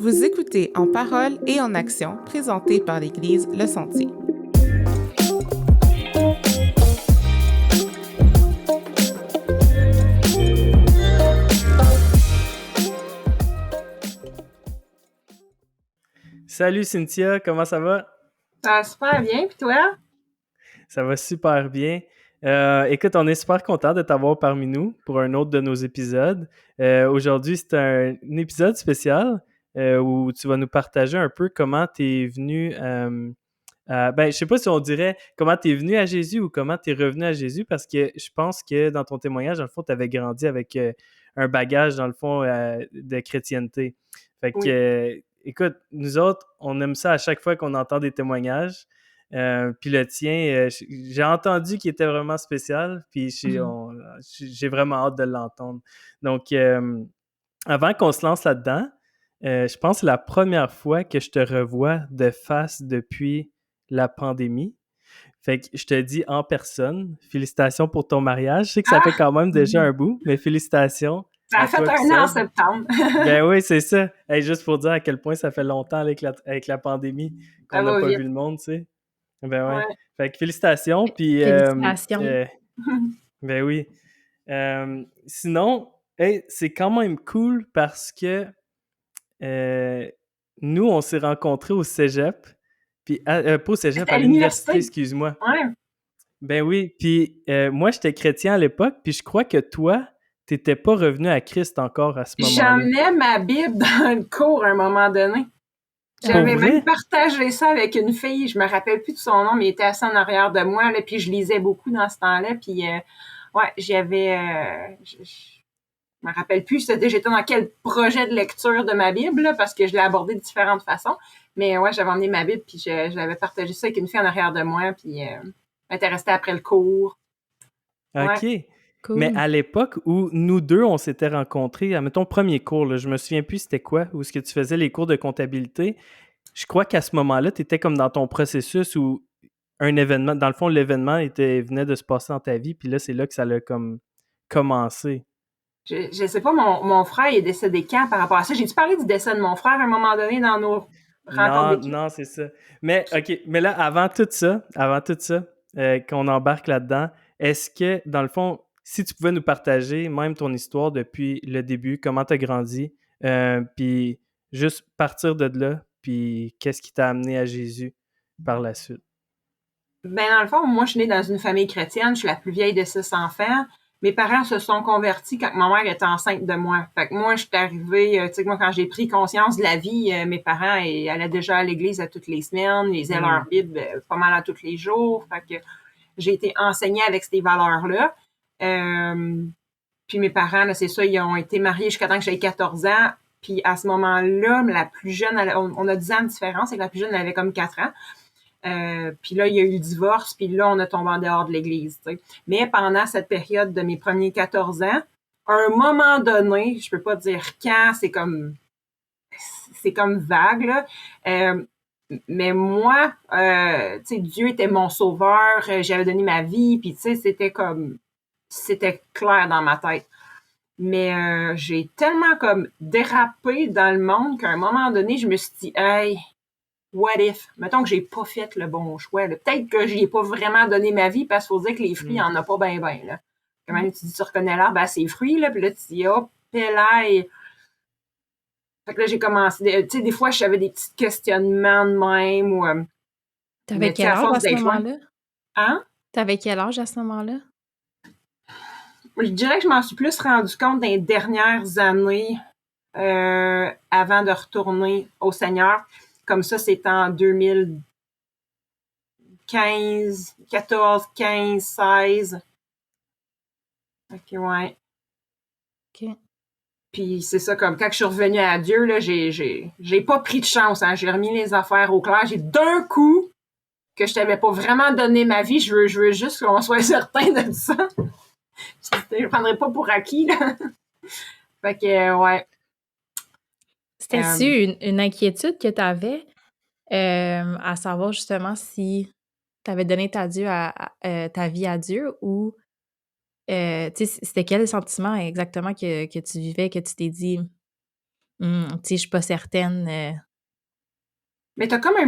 Vous écoutez En parole et en action, présenté par l'Église Le Sentier. Salut Cynthia, comment ça va? Ça va super bien, puis toi? Ça va super bien. Écoute, on est super content de t'avoir parmi nous pour un autre de nos épisodes. Aujourd'hui, c'est un épisode spécial où tu vas nous partager un peu comment tu es venu je sais pas si on dirait comment tu es venu à Jésus ou comment tu es revenu à Jésus, parce que je pense que dans ton témoignage, dans le fond, tu avais grandi avec un bagage, dans le fond, de chrétienté. Fait que, Oui. écoute, nous autres, on aime ça à chaque fois qu'on entend des témoignages. Puis le tien, j'ai entendu qu'il était vraiment spécial, puis j'ai vraiment hâte de l'entendre. Donc, avant qu'on se lance là-dedans, je pense que c'est la première fois que je te revois de face depuis la pandémie. Fait que je te dis en personne, félicitations pour ton mariage. Je sais que ça fait quand même déjà un bout, mais félicitations Ça a à fait toi et 1 an en Seb. septembre. Ben oui, c'est ça. Hey, juste pour dire à quel point ça fait longtemps avec la pandémie qu'on Ça n'a va pas vite. vu le monde, tu sais. Ben ouais. Ouais. Fait que félicitations, puis Félicitations. ben oui. Sinon, hey, c'est quand même cool parce que nous, on s'est rencontrés au cégep, puis pas au cégep, C'était à à l'université, l'université. excuse-moi. Ouais. Ben oui, puis moi, j'étais chrétien à l'époque, puis je crois que toi, t'étais pas revenu à Christ encore à ce moment-là. J'emmenais ma Bible dans le cours à un moment donné. Pour J'avais même vrai? partagé ça avec une fille, je me rappelle plus de son nom, mais elle était assez en arrière de moi, là, puis je lisais beaucoup dans ce temps-là, puis ouais, je me rappelle plus j'étais dans quel projet de lecture de ma Bible, là, parce que je l'ai abordé de différentes façons, mais ouais, j'avais emmené ma Bible, puis j'avais partagé ça avec une fille en arrière de moi, puis elle était restée après le cours. Ouais. OK. Mais Cool. à l'époque où nous deux, on s'était rencontrés, mettons, premier cours, là, je me souviens plus c'était quoi, où est-ce que tu faisais les cours de comptabilité, je crois qu'à ce moment-là, tu étais comme dans ton processus où un événement, dans le fond, l'événement venait de se passer dans ta vie, puis là, c'est là que ça l'a comme commencé. Je sais pas, mon frère est décédé quand par rapport à ça? J'ai-tu parlé du décès de mon frère à un moment donné dans nos rencontres Non, d'équipe? non, c'est ça. Mais OK, mais là, avant tout ça, qu'on embarque là-dedans, est-ce que, dans le fond, si tu pouvais nous partager même ton histoire depuis le début, comment tu as grandi, puis juste partir de là, puis qu'est-ce qui t'a amené à Jésus par la suite? Ben, dans le fond, moi, je suis née dans une famille chrétienne. Je suis la plus vieille de 6 enfants. Mes parents se sont convertis quand ma mère était enceinte de moi. Fait que moi, je suis arrivée, tu sais, moi, quand j'ai pris conscience de la vie, mes parents allaient déjà à l'église à toutes les semaines, ils lisaient leur Bible pas mal à tous les jours. Fait que j'ai été enseignée avec ces valeurs-là. Puis mes parents, là, c'est ça, ils ont été mariés jusqu'à temps que j'avais 14 ans. Puis à ce moment-là, la plus jeune, on a 10 ans de différence, et la plus jeune, elle avait comme 4 ans. Puis là, il y a eu le divorce, puis là, on a tombé en dehors de l'église. T'sais. Mais pendant cette période de mes premiers 14 ans, à un moment donné, je peux pas dire quand, c'est comme vague, là. Mais moi, tu sais, Dieu était mon sauveur, j'avais donné ma vie, puis tu sais, c'était clair dans ma tête. Mais j'ai tellement comme dérapé dans le monde qu'à un moment donné, je me suis dit, hey, what if? Mettons que j'ai pas fait le bon choix. Là. Peut-être que j'y ai pas vraiment donné ma vie parce qu'il faut dire que les fruits, il y en a pas bien, là. Comment tu dis, tu reconnais l'arbre à ses fruits, là, puis là, tu dis, hop, pélaille. Fait que là, j'ai commencé, tu sais, des fois, j'avais des petits questionnements de même, ou, T'avais mais tu sais, quel à âge à force ce d'être loin. moment-là? Hein? T'avais quel âge à ce moment-là? Je dirais que je m'en suis plus rendu compte dans les dernières années, avant de retourner au Seigneur. Comme ça, c'est en 2015, 14, 15, 16. Ok, ouais. OK. Puis c'est ça, comme quand je suis revenue à Dieu, là, j'ai pas pris de chance, hein. J'ai remis les affaires au clair. J'ai d'un coup que je t'avais pas vraiment donné ma vie. Je veux juste qu'on soit certain de ça. Je prendrais pas pour acquis, là. Fait que, ouais. C'était-tu une inquiétude que tu avais à savoir justement si tu avais donné ta vie à Dieu ou tu sais, c'était quel sentiment exactement que tu vivais, que tu t'es dit Tu sais, je suis pas certaine. Mais t'as comme un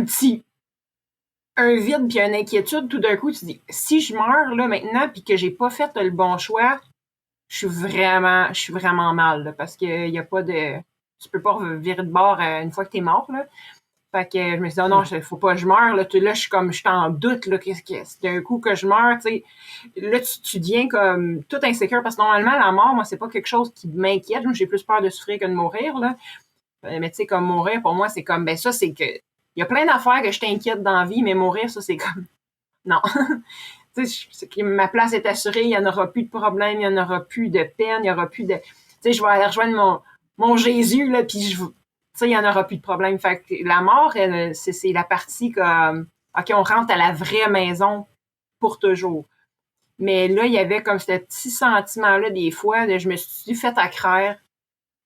vide puis une inquiétude tout d'un coup. Tu te dis, si je meurs là maintenant puis que j'ai pas fait le bon choix, je suis vraiment mal, là, parce que y a pas de... Tu peux pas virer de bord une fois que t'es mort, là. Fait que je me suis dit, oh non, faut pas que je meure, là. Là, je suis en doute, là. Qu'est-ce que c'est d'un coup que je meurs, tu sais. Là, tu deviens comme tout insécure, parce que normalement, la mort, moi, c'est pas quelque chose qui m'inquiète. Moi, j'ai plus peur de souffrir que de mourir, là. Mais tu sais, comme mourir, pour moi, c'est comme, ben ça, c'est que... Il y a plein d'affaires que je t'inquiète dans la vie, mais mourir, ça, c'est comme... Non. Tu sais, ma place est assurée, il n'y en aura plus de problème, il n'y en aura plus de peine, il n'y aura plus de... Tu sais, je vais aller rejoindre mon Jésus, là, puis tu sais, il n'y en aura plus de problème. Fait que la mort, c'est la partie comme... OK, on rentre à la vraie maison pour toujours. Mais là, il y avait comme ce petit sentiment-là, des fois, je me suis fait accraire.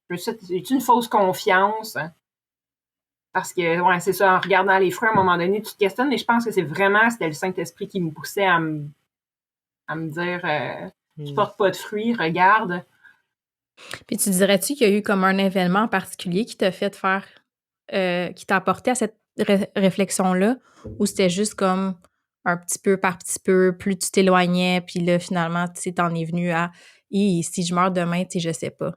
J'ai une fausse confiance. Hein? Parce que, ouais, c'est ça, en regardant les fruits, à un moment donné, tu te questionnes, mais je pense que c'était le Saint-Esprit qui me poussait à me dire tu portes pas de fruits, regarde. Puis tu dirais-tu qu'il y a eu comme un événement en particulier qui t'a fait faire, qui t'a apporté à cette réflexion-là, ou c'était juste comme un petit peu par petit peu, plus tu t'éloignais, puis là, finalement, tu sais, t'en es venu à si je meurs demain, tu sais, je sais pas.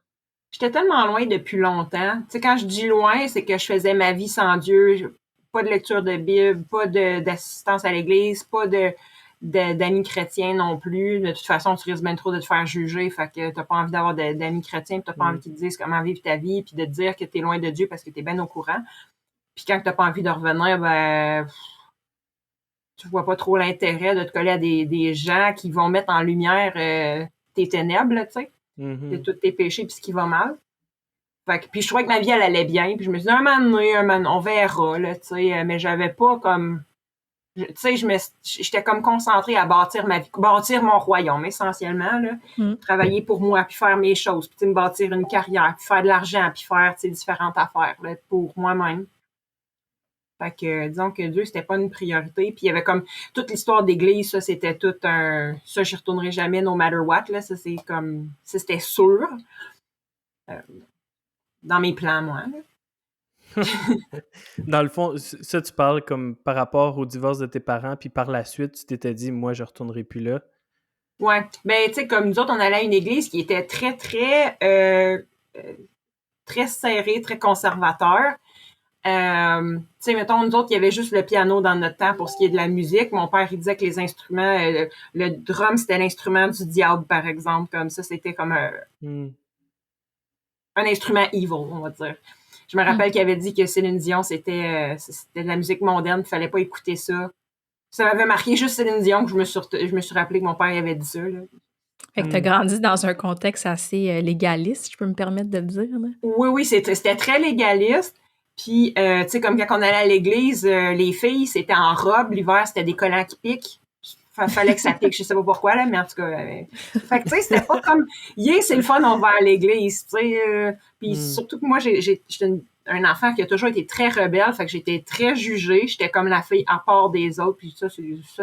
J'étais tellement loin depuis longtemps. Tu sais, quand je dis loin, c'est que je faisais ma vie sans Dieu. Pas de lecture de Bible, pas d'assistance à l'église, pas d'amis chrétiens non plus. De toute façon, tu risques bien trop de te faire juger. Fait que t'as pas envie d'avoir d'amis chrétiens, pis t'as pas envie qu'ils te disent comment vivre ta vie, puis de te dire que t'es loin de Dieu parce que t'es bien au courant. Puis quand t'as pas envie de revenir, ben tu vois pas trop l'intérêt de te coller à des gens qui vont mettre en lumière tes ténèbres, tu sais. C'est tous tes péchés puis ce qui va mal. Fait que, puis je trouvais que ma vie, elle allait bien. Puis je me suis dit, un moment donné, on verra, là, tu sais. Mais j'avais pas comme... Tu sais, j'étais comme concentrée à bâtir ma vie, bâtir mon royaume, essentiellement, là. Travailler pour moi, puis faire mes choses, puis me bâtir une carrière, puis faire de l'argent, puis faire, tu sais, différentes affaires, là, pour moi-même. Fait que, disons que Dieu, c'était pas une priorité. Puis il y avait comme toute l'histoire d'église, ça, c'était tout un... Ça, j'y retournerai jamais, no matter what, là. Ça, c'est comme... Ça, c'était sûr. Dans mes plans, moi. Dans le fond, ça, tu parles comme par rapport au divorce de tes parents, puis par la suite, tu t'étais dit, moi, je retournerai plus là. Ouais. Ben, tu sais, comme nous autres, on allait à une église qui était très, très, très serrée, très conservateur. Tu sais, mettons, nous autres, il y avait juste le piano dans notre temps pour ce qui est de la musique. Mon père, il disait que les instruments, le drum, c'était l'instrument du diable, par exemple. Comme ça, c'était comme un instrument evil, on va dire. Je me rappelle qu'il avait dit que Céline Dion, c'était de la musique mondaine, il fallait pas écouter ça. Ça m'avait marqué juste Céline Dion que je me suis rappelé que mon père avait dit ça. Là. Fait que t'as grandi dans un contexte assez légaliste, je peux me permettre de le dire. Là. Oui, c'était très légaliste. Puis, tu sais, comme quand on allait à l'église, les filles, c'était en robe. L'hiver, c'était des collants qui piquent. Fallait que ça pique, je sais pas pourquoi, là, mais en tout cas... fait que, tu sais, c'était pas comme... c'est le fun, on va à l'église, tu sais. Puis surtout que moi, j'étais un enfant qui a toujours été très rebelle, fait que j'étais très jugée. J'étais comme la fille à part des autres. Puis ça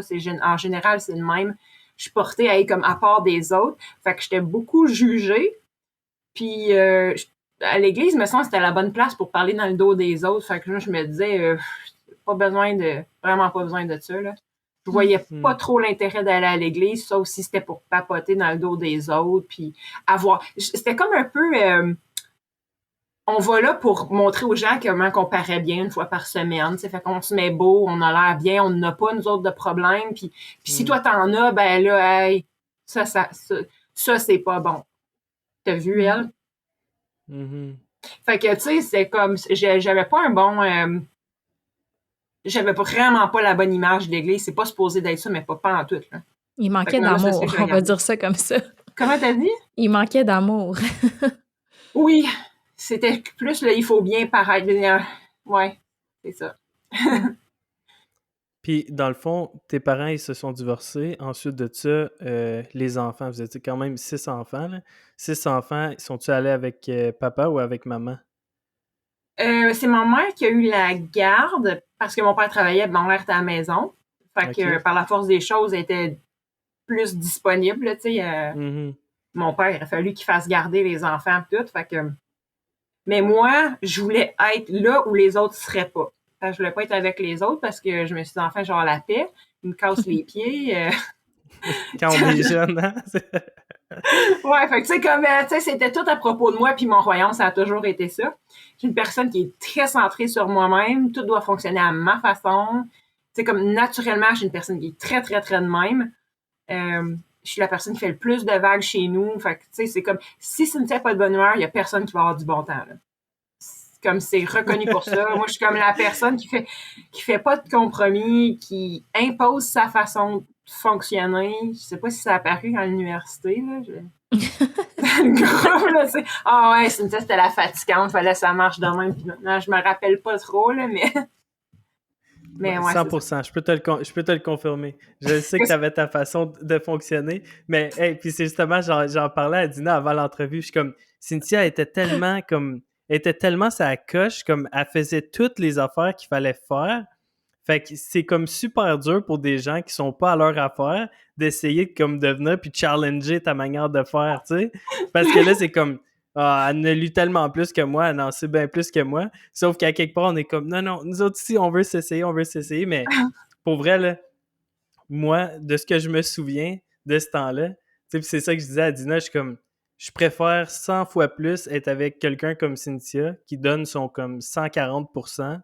c'est en général, c'est le même. Je suis portée à être comme à part des autres. Fait que j'étais beaucoup jugée. Puis à l'église, me semble que c'était la bonne place pour parler dans le dos des autres. Fait que là, je me disais, vraiment pas besoin de ça, là. Je voyais pas trop l'intérêt d'aller à l'église, ça aussi, c'était pour papoter dans le dos des autres, puis c'était comme un peu... on va là pour montrer aux gens comment on paraît bien une fois par semaine, fait qu'on se met beau, on a l'air bien, on n'a pas, nous autres, de problème, puis si toi, t'en as, ben là, hey, ça c'est pas bon. T'as vu, elle? Fait que, tu sais, c'est comme... J'avais pas un bon... j'avais vraiment pas la bonne image de l'église. C'est pas supposé d'être ça, mais pas en tout. Là. Il manquait d'amour, on va dire ça comme ça. Comment t'as dit? Il manquait d'amour. Oui, c'était plus il faut bien paraître. Ouais, c'est ça. Puis, dans le fond, tes parents, ils se sont divorcés. Ensuite de ça, les enfants, vous étiez quand même 6 enfants. Là. 6 enfants, sont-ils allés avec papa ou avec maman? C'est ma mère qui a eu la garde parce que mon père travaillait, mon mère était à la maison. Fait que par la force des choses, elle était plus disponible. Tu sais, mon père, il a fallu qu'il fasse garder les enfants et tout. Fait que Mais moi, je voulais être là où les autres seraient pas. Enfin, je voulais pas être avec les autres parce que je me suis dit, enfin, genre la paix, ils me cassent les pieds. Quand on est jeune, hein? Ouais, fait que tu sais, comme, tu sais, c'était tout à propos de moi, puis mon royaume, ça a toujours été ça. Je suis une personne qui est très centrée sur moi-même, tout doit fonctionner à ma façon. Tu sais, comme naturellement, je suis une personne qui est très, très, très de même. Je suis la personne qui fait le plus de vagues chez nous. Fait que, tu sais, c'est comme, si Cynthia n'a pas de bonne humeur, il y a personne qui va avoir du bon temps, là. Comme c'est reconnu pour ça. Moi, je suis comme la personne qui fait pas de compromis, qui impose sa façon de fonctionner. Je sais pas si ça a apparu à l'université, là. Le groupe, là, c'est... Ah ouais, c'était la fatigante, fallait que ça marche de même. Puis maintenant, je me rappelle pas trop, là, mais... Mais ouais, 100%, je peux te le confirmer. Je sais que tu avais ta façon de fonctionner, mais hey, puis c'est justement, j'en parlais à Dina avant l'entrevue, je suis comme, Cynthia était tellement sa coche, comme elle faisait toutes les affaires qu'il fallait faire, fait que c'est comme super dur pour des gens qui sont pas à leur affaire d'essayer de comme de venir puis challenger ta manière de faire, tu sais, parce que là, c'est comme... Ah, elle ne lu tellement plus que moi, elle en sait bien plus que moi. Sauf qu'à quelque part, on est comme, non, nous autres ici, on veut s'essayer. Mais pour vrai, là, moi, de ce que je me souviens de ce temps-là, c'est ça que je disais à Dina, je préfère 100 fois plus être avec quelqu'un comme Cynthia, qui donne son comme 140%,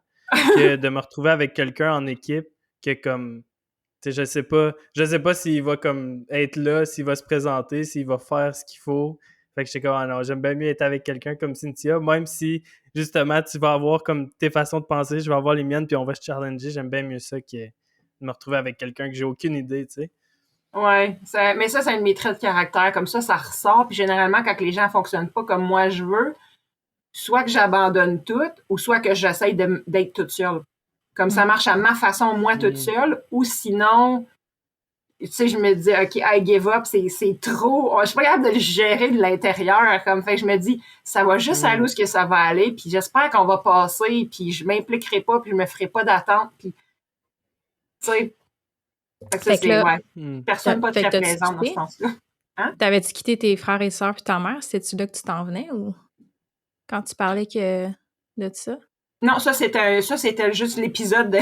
que de me retrouver avec quelqu'un en équipe que comme... je sais pas s'il va comme être là, s'il va se présenter, s'il va faire ce qu'il faut. Fait que j'étais comme, ah non, j'aime bien mieux être avec quelqu'un comme Cynthia, même si, justement, tu vas avoir comme tes façons de penser, je vais avoir les miennes, puis on va se challenger. J'aime bien mieux ça que de me retrouver avec quelqu'un que j'ai aucune idée, tu sais. Ouais, mais ça, c'est un de mes traits de caractère. Comme ça ressort. Puis généralement, quand les gens fonctionnent pas comme moi je veux, soit que j'abandonne tout, ou soit que j'essaye d'être toute seule. Comme ça marche à ma façon, moi, toute seule, ou sinon... Tu sais, je me dis, OK, I give up, c'est trop. Je suis pas capable de le gérer de l'intérieur. Comme fait, je me dis, ça va juste aller où ce que ça va aller, puis j'espère qu'on va passer, puis je m'impliquerai pas, puis je me ferai pas d'attente, puis tu sais. Fait que ça, c'est, là, ouais. Personne pas très plaisante dans ce sens-là. Hein? T'avais-tu quitté tes frères et sœurs puis ta mère? C'était-tu là que tu t'en venais ou quand tu parlais de ça? Non, ça, c'était juste l'épisode de...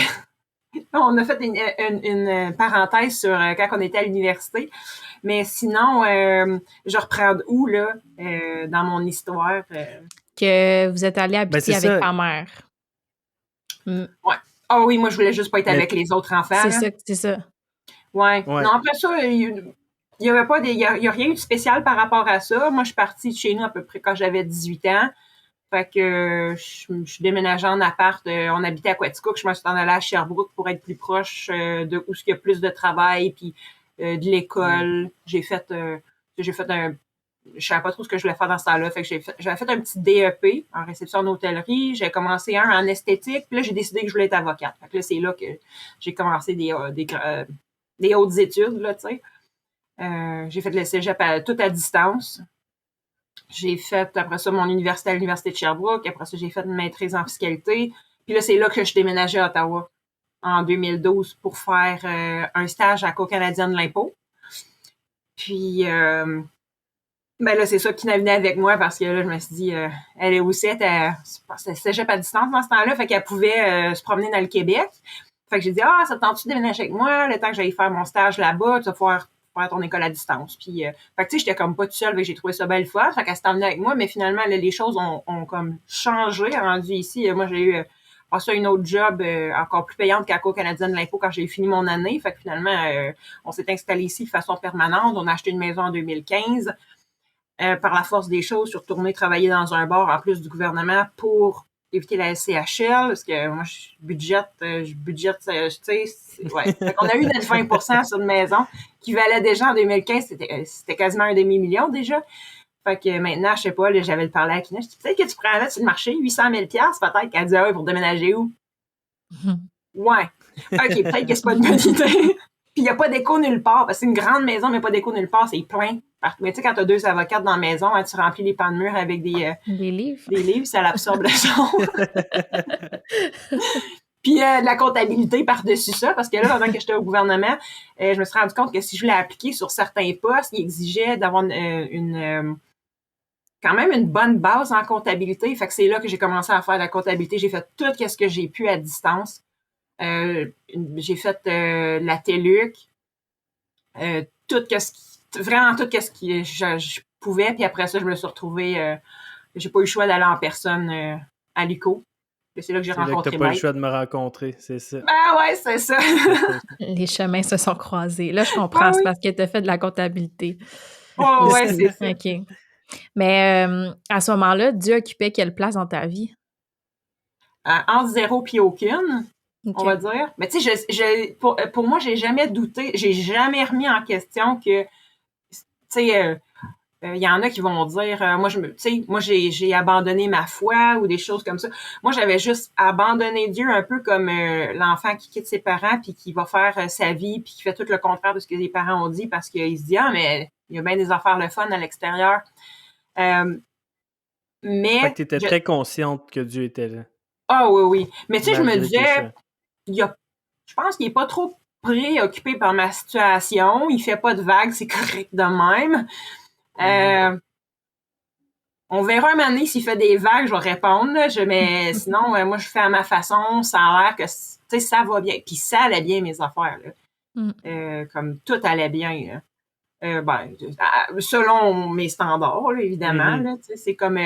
On a fait une parenthèse sur quand on était à l'université. Mais sinon, je reprends où, là, dans mon histoire? Que vous êtes allé habiter avec ça. ta mère. Ouais. Ah oui, moi, je voulais juste pas être avec les autres enfants. C'est ça. Ouais. Non, après ça, il y avait pas il y a rien eu de spécial par rapport à ça. Moi, je suis partie de chez nous à peu près quand j'avais 18 ans. Fait que je suis déménagée en appart. On habitait à Quaticook. Je me suis en allée à Sherbrooke pour être plus proche de où il y a plus de travail, puis de l'école. J'ai fait un... Je savais pas trop ce que je voulais faire dans ce temps-là. Fait que j'avais fait un petit DEP en réception en hôtellerie. J'ai commencé un en esthétique. Puis là, j'ai décidé que je voulais être avocate. Fait que là, c'est là que j'ai commencé des hautes études, là, tu sais. J'ai fait le cégep tout à distance. J'ai fait, après ça, mon université à l'Université de Sherbrooke. Après ça, j'ai fait une maîtrise en fiscalité. Puis là, c'est là que je déménageais à Ottawa en 2012 pour faire un stage à la Cour canadienne de l'impôt. Puis, ben là, c'est ça qui venait avec moi parce que là, je me suis dit, elle est aussi, c'était cégep à distance dans ce temps-là, fait qu'elle pouvait se promener dans le Québec. Fait que j'ai dit, ça te tente-tu de déménager avec moi, le temps que j'aille faire mon stage là-bas, tu vas pouvoir faire ton école à distance. Puis, fait que tu sais, j'étais comme pas toute seule, j'ai trouvé ça belle fois. Fait qu'elle s'est emmenée avec moi, mais finalement, là, les choses ont comme changé, rendu ici. Moi, j'ai eu passé un autre job encore plus payante qu'à la Cour canadienne de l'impôt quand j'ai fini mon année. Fait que finalement, on s'est installé ici de façon permanente. On a acheté une maison en 2015. Par la force des choses, je suis retournée travailler dans un bar en plus du gouvernement pour éviter la SCHL, parce que moi, je budgète, tu sais, ouais. Fait qu'on a eu notre 20% sur une maison qui valait déjà en 2015, c'était quasiment un demi-million déjà. Fait que maintenant, je sais pas, là, j'avais le parlé à Kina, je dis peut-être que tu pourrais aller sur le marché, 800 000 peut-être, qu'elle dit, pour déménager où? Ouais. OK, peut-être que c'est pas une bonne idée. Puis il n'y a pas d'écho nulle part, parce que c'est une grande maison, mais pas d'écho nulle part, c'est plein. Mais tu sais, quand tu as 2 avocates dans la maison, tu remplis les pans de mur avec des livres. Des livres, ça l'absorbe le son. Puis de la comptabilité par-dessus ça, parce que là, pendant que j'étais au gouvernement, je me suis rendu compte que si je voulais appliquer sur certains postes, ils exigeaient d'avoir quand même une bonne base en comptabilité. Fait que c'est là que j'ai commencé à faire de la comptabilité. J'ai fait tout ce que j'ai pu à distance. J'ai fait la TELUC, vraiment tout ce qui je pouvais. Puis après ça, je me suis retrouvée, j'ai pas eu le choix d'aller en personne à l'UQO. C'est là que j'ai rencontré Mike. C'est là que t'as pas eu le choix de me rencontrer, c'est ça. Ah ouais, c'est ça. Les chemins se sont croisés. Là, je comprends, c'est parce que tu as fait de la comptabilité. Oh, ouais, c'est ça. OK. Mais à ce moment-là, Dieu occupait quelle place dans ta vie? Entre 0 puis aucune, Okay. on va dire. Mais tu sais, pour moi, j'ai jamais douté, j'ai jamais remis en question que, tu sais, y en a qui vont dire, moi, j'ai abandonné ma foi ou des choses comme ça. Moi, j'avais juste abandonné Dieu un peu comme l'enfant qui quitte ses parents puis qui va faire sa vie puis qui fait tout le contraire de ce que les parents ont dit parce qu'il se dit, mais il y a bien des affaires le fun à l'extérieur. Mais fait que tu étais très consciente que Dieu était là. Ah oui. Mais tu sais, je me Malgré disais, je pense qu'il est pas trop préoccupé par ma situation. Il fait pas de vagues, c'est correct de même. On verra un moment donné s'il fait des vagues, je vais répondre. Mais sinon, moi, je fais à ma façon. Ça a l'air que tu sais, ça va bien. Puis ça allait bien, mes affaires. Là. Comme tout allait bien. Selon mes standards, là, évidemment. Là, c'est comme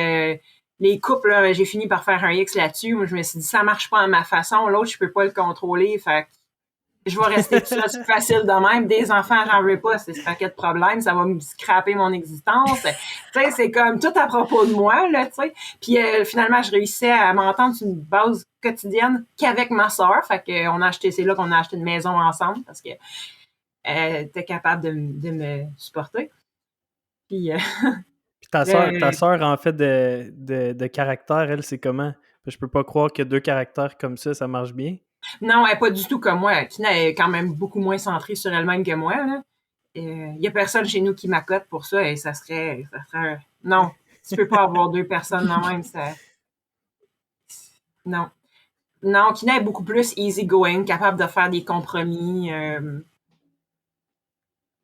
les couples, là, j'ai fini par faire un X là-dessus. Moi, je me suis dit, ça marche pas à ma façon. L'autre, je peux pas le contrôler. Fait que je vais rester tout ça facile de même. Des enfants, j'en veux pas. C'est ce paquet de problèmes. Ça va me scraper mon existence. Tu sais, c'est comme tout à propos de moi, là, tu sais. Puis finalement, je réussissais à m'entendre sur une base quotidienne qu'avec ma sœur. Fait que c'est là qu'on a acheté une maison ensemble parce que était capable de me supporter. Puis, Puis ta sœur, en fait, de caractère, elle, c'est comment? Je peux pas croire que 2 caractères comme ça marche bien. Non, elle n'est pas du tout comme moi. Tina est quand même beaucoup moins centrée sur elle-même que moi. Il y a personne chez nous qui m'accote pour ça et ça serait non, tu peux pas avoir 2 personnes dans même. Non. Non, Tina est beaucoup plus easy-going, capable de faire des compromis.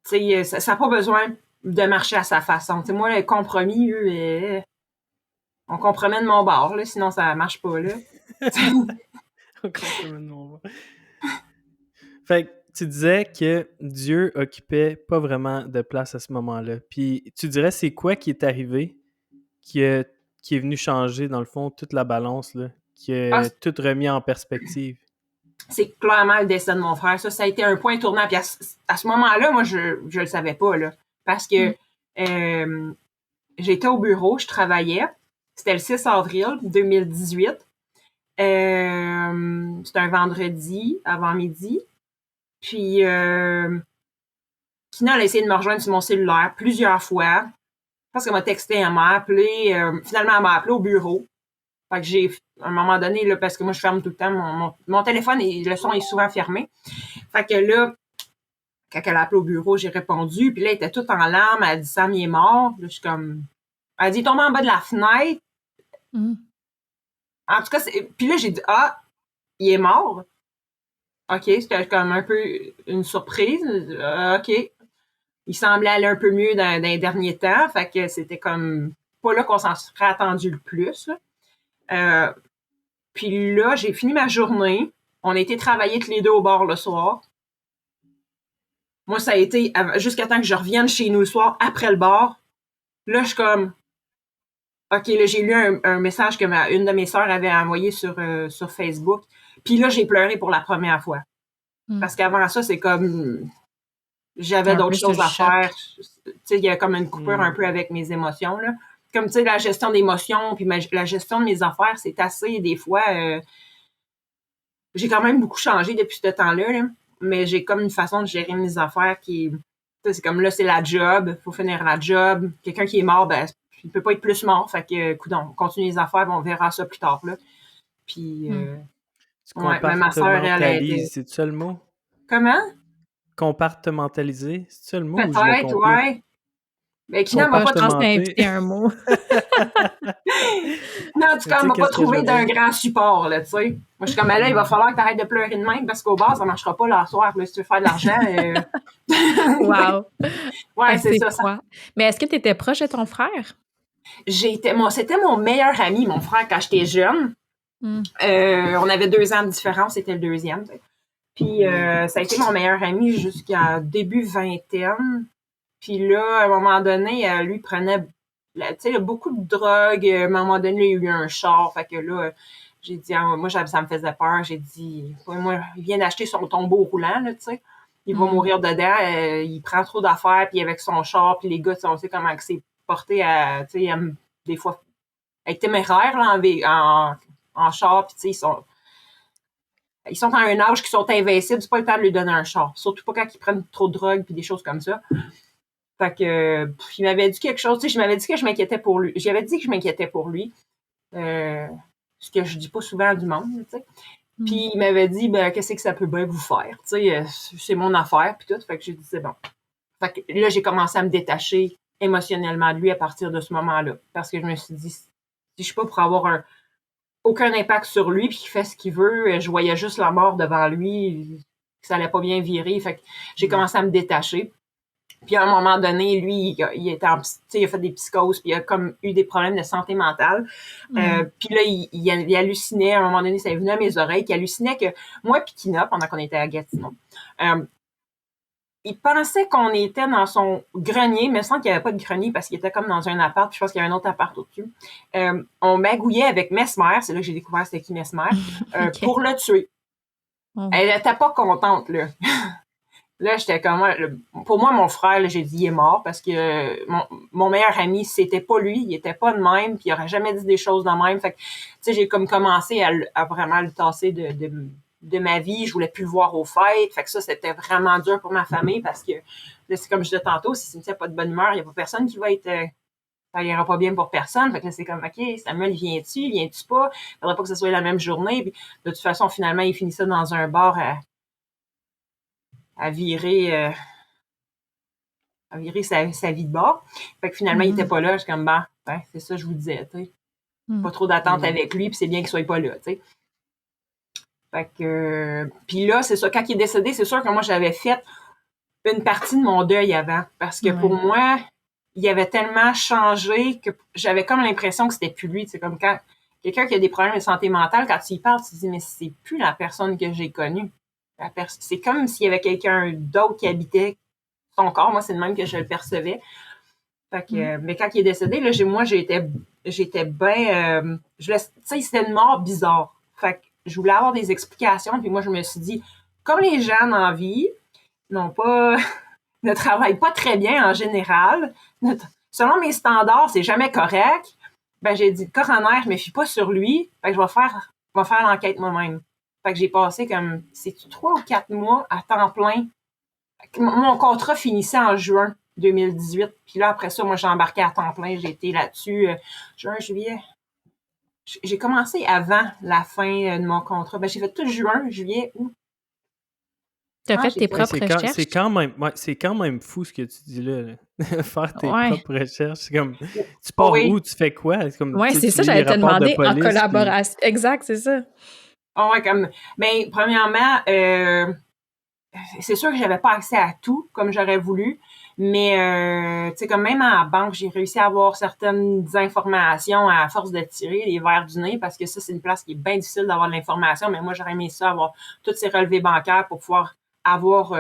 Tu sais, ça n'a pas besoin de marcher à sa façon. T'sais, moi, le compromis, on compromet de mon bord, là, sinon ça marche pas. Là. On compromet de mon bord. Fait que tu disais que Dieu occupait pas vraiment de place à ce moment-là. Puis tu dirais, c'est quoi qui est arrivé qui est venu changer, dans le fond, toute la balance, là, qui a tout remis en perspective? C'est clairement le décès de mon frère. Ça a été un point tournant. Puis à ce moment-là, moi, je le savais pas, là. Parce que j'étais au bureau, je travaillais. C'était le 6 avril 2018. C'était un vendredi avant midi. Puis Kina a essayé de me rejoindre sur mon cellulaire plusieurs fois. Je pense qu'elle m'a texté, elle m'a appelé. Finalement, elle m'a appelé au bureau. Fait que à un moment donné, là, parce que moi, je ferme tout le temps mon téléphone et le son est souvent fermé. Fait que là, quand elle a appelé au bureau, j'ai répondu. Puis là, elle était toute en larmes. Elle a dit, Sam, il est mort. Là, je suis comme... Elle a dit, il est tombé en bas de la fenêtre. En tout cas, puis là, j'ai dit, il est mort. OK, c'était comme un peu une surprise. OK. Il semblait aller un peu mieux dans les derniers temps. Fait que c'était comme pas là qu'on s'en serait attendu le plus. Puis là, j'ai fini ma journée. On a été travailler tous les deux au bar le soir. Moi, ça a été jusqu'à temps que je revienne chez nous le soir après le bar. Là, je suis comme... OK, là, j'ai lu un message que une de mes sœurs avait envoyé sur Facebook. Puis là, j'ai pleuré pour la première fois. Parce qu'avant ça, c'est comme... J'avais d'autres choses à faire. Tu sais, il y a comme une coupure un peu avec mes émotions, là. Comme, tu sais, la gestion d'émotions, puis la gestion de mes affaires, c'est assez, des fois... j'ai quand même beaucoup changé depuis ce temps-là, là. Mais j'ai comme une façon de gérer mes affaires qui... C'est comme là, c'est la job, faut finir la job. Quelqu'un qui est mort, ben, il peut pas être plus mort. Fait que, coudonc, on continue les affaires, on verra ça plus tard, là. Puis, tu compartimentalises, c'est ça le mot? Comment? Compartimentaliser, c'est ça le mot? Peut-être, ouais. Mais Kina m'a pas invité un mot. Non, en tout cas, elle m'a pas trouvé d'un grand support, là, tu sais. Moi, je suis comme, là, il va falloir que t'arrêtes de pleurer de même parce qu'au bar, ça marchera pas le soir, là, si tu veux faire de l'argent. Wow! Ouais, c'est ça. Mais est-ce que tu étais proche de ton frère? C'était mon meilleur ami, mon frère, quand j'étais jeune. On avait 2 ans de différence, c'était le deuxième. T'sais. Puis ça a été mon meilleur ami jusqu'à début vingtaine. Puis là, à un moment donné, lui prenait beaucoup de drogue. À un moment donné, il y a eu un char. Fait que là, j'ai dit, moi, ça me faisait peur. J'ai dit, moi, il vient d'acheter son tombeau roulant, là, tu sais. Il va mourir dedans. Il prend trop d'affaires, puis avec son char, puis les gars, on sait comment c'est porté à, tu sais, des fois, être téméraire, là, en char, puis tu sais, ils sont à un âge qui sont invincibles. C'est pas le temps de lui donner un char. Surtout pas quand ils prennent trop de drogue, puis des choses comme ça. Fait que, il m'avait dit quelque chose, tu sais, je m'avais dit que je m'inquiétais pour lui. J'avais dit que je m'inquiétais pour lui. Ce que je dis pas souvent du monde, tu sais. Puis il m'avait dit, qu'est-ce que ça peut bien vous faire? Tu sais, c'est mon affaire, puis tout. Fait que j'ai dit, c'est bon. Fait que là, j'ai commencé à me détacher émotionnellement de lui à partir de ce moment-là. Parce que je me suis dit, si je suis pas pour avoir aucun impact sur lui, puis qu'il fait ce qu'il veut, je voyais juste la mort devant lui, que ça allait pas bien virer. Fait que j'ai commencé à me détacher. Puis à un moment donné, lui, il était il a fait des psychoses, puis il a comme eu des problèmes de santé mentale. Puis là, il hallucinait, à un moment donné, ça est venu à mes oreilles, qu'il hallucinait que moi puis Tina, pendant qu'on était à Gatineau, il pensait qu'on était dans son grenier, mais sans qu'il n'y avait pas de grenier parce qu'il était comme dans un appart, puis je pense qu'il y avait un autre appart au-dessus. On magouillait avec Mesmer, c'est là que j'ai découvert c'était qui Mesmer, pour le tuer. Elle était pas contente, là. Là, j'étais comme, pour moi, mon frère, là, j'ai dit, il est mort parce que mon meilleur ami, c'était pas lui, il était pas de même, puis il aurait jamais dit des choses de même. Fait que, tu sais, j'ai comme commencé à vraiment le tasser de ma vie. Je voulais plus le voir aux fêtes. Fait que ça, c'était vraiment dur pour ma famille parce que, là, c'est comme je disais tantôt, si Cynthia n'a pas de bonne humeur, il n'y a pas personne qui va être, ça ira pas bien pour personne. Fait que là, c'est comme, OK, Samuel, viens-tu pas? Il faudrait pas que ce soit la même journée. Puis, de toute façon, finalement, il finit ça dans un bar à virer sa vie de bord. Fait que finalement, il était pas là. Je suis comme, c'est ça, je vous disais, tu sais. Pas trop d'attente avec lui, puis c'est bien qu'il soit pas là, tu sais. Fait que, puis là, c'est ça, quand il est décédé, c'est sûr que moi, j'avais fait une partie de mon deuil avant. Parce que pour moi, il avait tellement changé que j'avais comme l'impression que c'était plus lui. C'est comme quand quelqu'un qui a des problèmes de santé mentale, quand tu y parles, tu te dis, mais c'est plus la personne que j'ai connue. C'est comme s'il y avait quelqu'un d'autre qui habitait son corps. Moi, c'est le même que je le percevais. Fait que, mais quand il est décédé, là, j'étais bien... tu sais, c'était une mort bizarre. Fait que je voulais avoir des explications. Puis moi, je me suis dit, comme les gens dans la vie ne travaillent pas très bien en général, selon mes standards, c'est jamais correct, ben j'ai dit, le coroner, je me fie pas sur lui. Fait que je vais faire l'enquête moi-même. Fait que j'ai passé comme, c'est 3 ou 4 mois à temps plein. Mon contrat finissait en juin 2018. Puis là, après ça, moi, j'ai embarqué à temps plein. J'ai été là-dessus juin, juillet. J'ai commencé avant la fin de mon contrat. Ben, j'ai fait tout juin, juillet, août. Tu as fait tes propres recherches? C'est quand même fou ce que tu dis là. Faire tes propres recherches. C'est comme, tu pars où, tu fais quoi? C'est ça, j'allais te demander en collaboration. Puis... Exact, c'est ça. Mais premièrement, c'est sûr que j'avais pas accès à tout comme j'aurais voulu, mais tu sais, comme même à la banque, j'ai réussi à avoir certaines informations à force de tirer les verres du nez parce que ça, c'est une place qui est bien difficile d'avoir de l'information, mais moi, j'aurais aimé ça, avoir tous ces relevés bancaires pour pouvoir avoir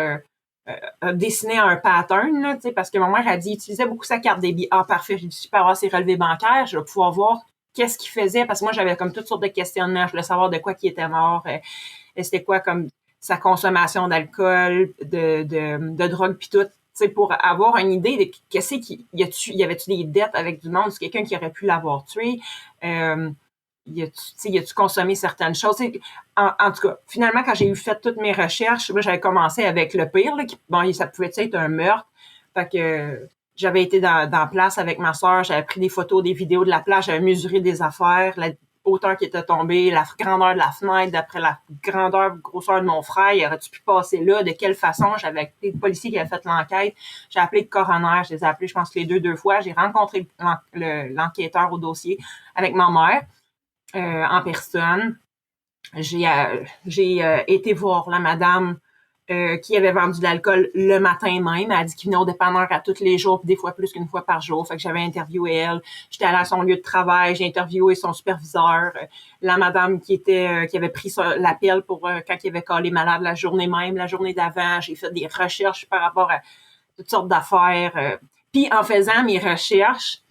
dessiné un pattern, là, tu sais, parce que ma mère a dit, il utilisait beaucoup sa carte débit. Ah, parfait, j'ai dit, je peux avoir ses relevés bancaires, je vais pouvoir voir qu'est-ce qu'il faisait, parce que moi, j'avais comme toutes sortes de questionnements. Je voulais savoir de quoi il était mort, c'était quoi comme sa consommation d'alcool, de drogue, puis tout. Tu sais, pour avoir une idée de qu'est-ce qu'il y avait-tu des dettes avec du monde, c'est quelqu'un qui aurait pu l'avoir tué, y a-tu consommé certaines choses? En tout cas, finalement, quand j'ai fait toutes mes recherches, moi, j'avais commencé avec le pire, là, ça pouvait être un meurtre. Fait que j'avais été dans place avec ma soeur, j'avais pris des photos, des vidéos de la place, j'avais mesuré des affaires, la hauteur qui était tombée, la grandeur de la fenêtre, d'après la grosseur de mon frère, il aurait-tu pu passer là, de quelle façon? J'avais appelé le policier qui avait fait l'enquête, j'ai appelé le coroner, je les ai appelés, je pense que les deux fois, j'ai rencontré l'enquêteur au dossier avec ma mère en personne. J'ai été voir la madame qui avait vendu de l'alcool le matin même. Elle a dit qu'il venait au dépanneur à tous les jours, puis des fois plus qu'une fois par jour. Fait que j'avais interviewé elle. J'étais allée à son lieu de travail, j'ai interviewé son superviseur, la madame qui avait pris l'appel pour quand il avait collé malade la journée même, la journée d'avant. J'ai fait des recherches par rapport à toutes sortes d'affaires. Puis en faisant mes recherches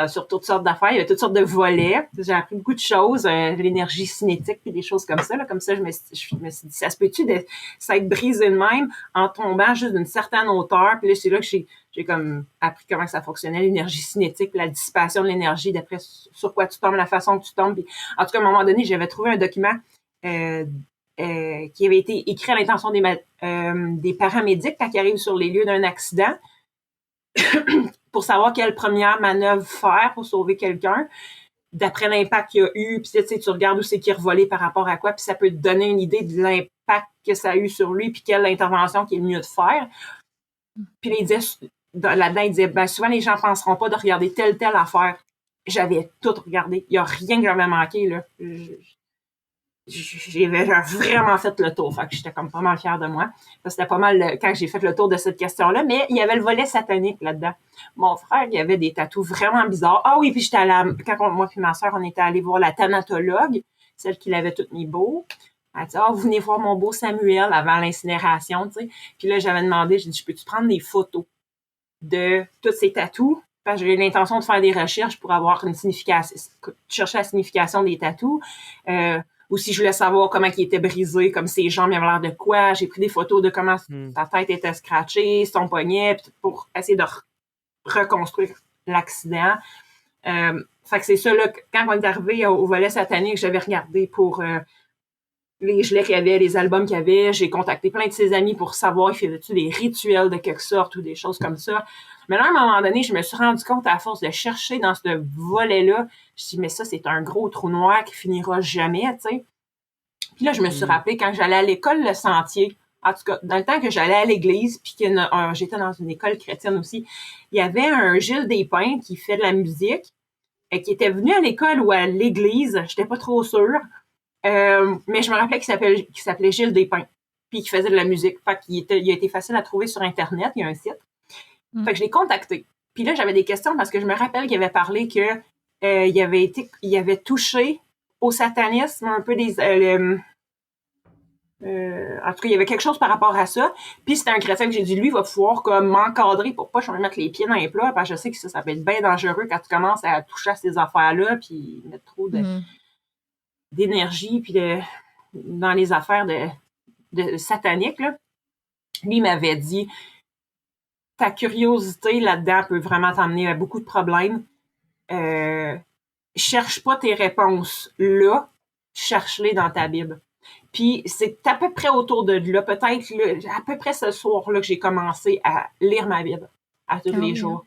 sur toutes sortes d'affaires, il y avait toutes sortes de volets. J'ai appris beaucoup de choses, l'énergie cinétique puis des choses comme ça. Là. Comme ça, je me suis dit, ça se peut-tu de s'être brisé de même en tombant juste d'une certaine hauteur. Puis là, c'est là que j'ai comme appris comment ça fonctionnait, l'énergie cinétique, la dissipation de l'énergie d'après sur quoi tu tombes, la façon que tu tombes. Puis, en tout cas, à un moment donné, j'avais trouvé un document qui avait été écrit à l'intention des paramédics quand ils arrivent sur les lieux d'un accident pour savoir quelle première manœuvre faire pour sauver quelqu'un, d'après l'impact qu'il y a eu, puis tu sais, tu regardes où c'est qu'il est revolé par rapport à quoi, puis ça peut te donner une idée de l'impact que ça a eu sur lui, puis quelle intervention qu'il est mieux de faire. Puis il disait, là-dedans, il disait, ben souvent les gens penseront pas de regarder telle affaire. J'avais tout regardé. Il y a rien que j'avais manqué, là. J'avais vraiment fait le tour. Fait que j'étais comme pas mal fière de moi. C'était pas mal quand j'ai fait le tour de cette question-là. Mais il y avait le volet satanique là-dedans. Mon frère, il y avait des tatous vraiment bizarres. Ah oui, puis j'étais allée moi puis ma soeur, on était allés voir la thanatologue, celle qui l'avait toutes mis beau. Elle a dit, vous venez voir mon beau Samuel avant l'incinération, tu sais. Puis là, j'avais demandé, j'ai dit, peux-tu prendre des photos de tous ces tatous? Parce que j'ai l'intention de faire des recherches pour avoir une signification, chercher la signification des tatous. Ou si je voulais savoir comment il était brisé, comme ses jambes avaient l'air de quoi. J'ai pris des photos de comment sa tête était scratchée, son poignet, pour essayer de reconstruire l'accident. Fait que c'est ça, là, quand on est arrivé au volet satanique, j'avais regardé pour les gelets qu'il y avait, les albums qu'il y avait. J'ai contacté plein de ses amis pour savoir, il faisait-tu des rituels de quelque sorte ou des choses comme ça. Mais là, à un moment donné, je me suis rendu compte, à force de chercher dans ce volet-là, je me suis dit, mais ça, c'est un gros trou noir qui finira jamais, tu sais. Puis là, je me suis rappelé, quand j'allais à l'école Le Sentier, en tout cas, dans le temps que j'allais à l'église, puis que j'étais dans une école chrétienne aussi, il y avait un Gilles Despins qui fait de la musique, et qui était venu à l'école ou à l'église, j'étais pas trop sûre, mais je me rappelais qu'il s'appelait Gilles Despins, puis qu'il faisait de la musique. Fait qu'il a été facile à trouver sur Internet, il y a un site. Fait que je l'ai contacté. Puis là, j'avais des questions parce que je me rappelle qu'il avait parlé que il avait touché au satanisme un peu en tout cas, il y avait quelque chose par rapport à ça. Puis c'était un chrétien que j'ai dit, lui, il va pouvoir comme m'encadrer pour pas que je me mette les pieds dans les plats, parce que je sais que ça peut être bien dangereux quand tu commences à toucher à ces affaires-là, puis mettre trop d'énergie, puis dans les affaires de sataniques, là. Lui, il m'avait dit, ta curiosité là-dedans peut vraiment t'emmener à beaucoup de problèmes. Cherche pas tes réponses là, cherche-les dans ta Bible. Puis c'est à peu près autour de là, peut-être à peu près ce soir-là que j'ai commencé à lire ma Bible à tous les jours.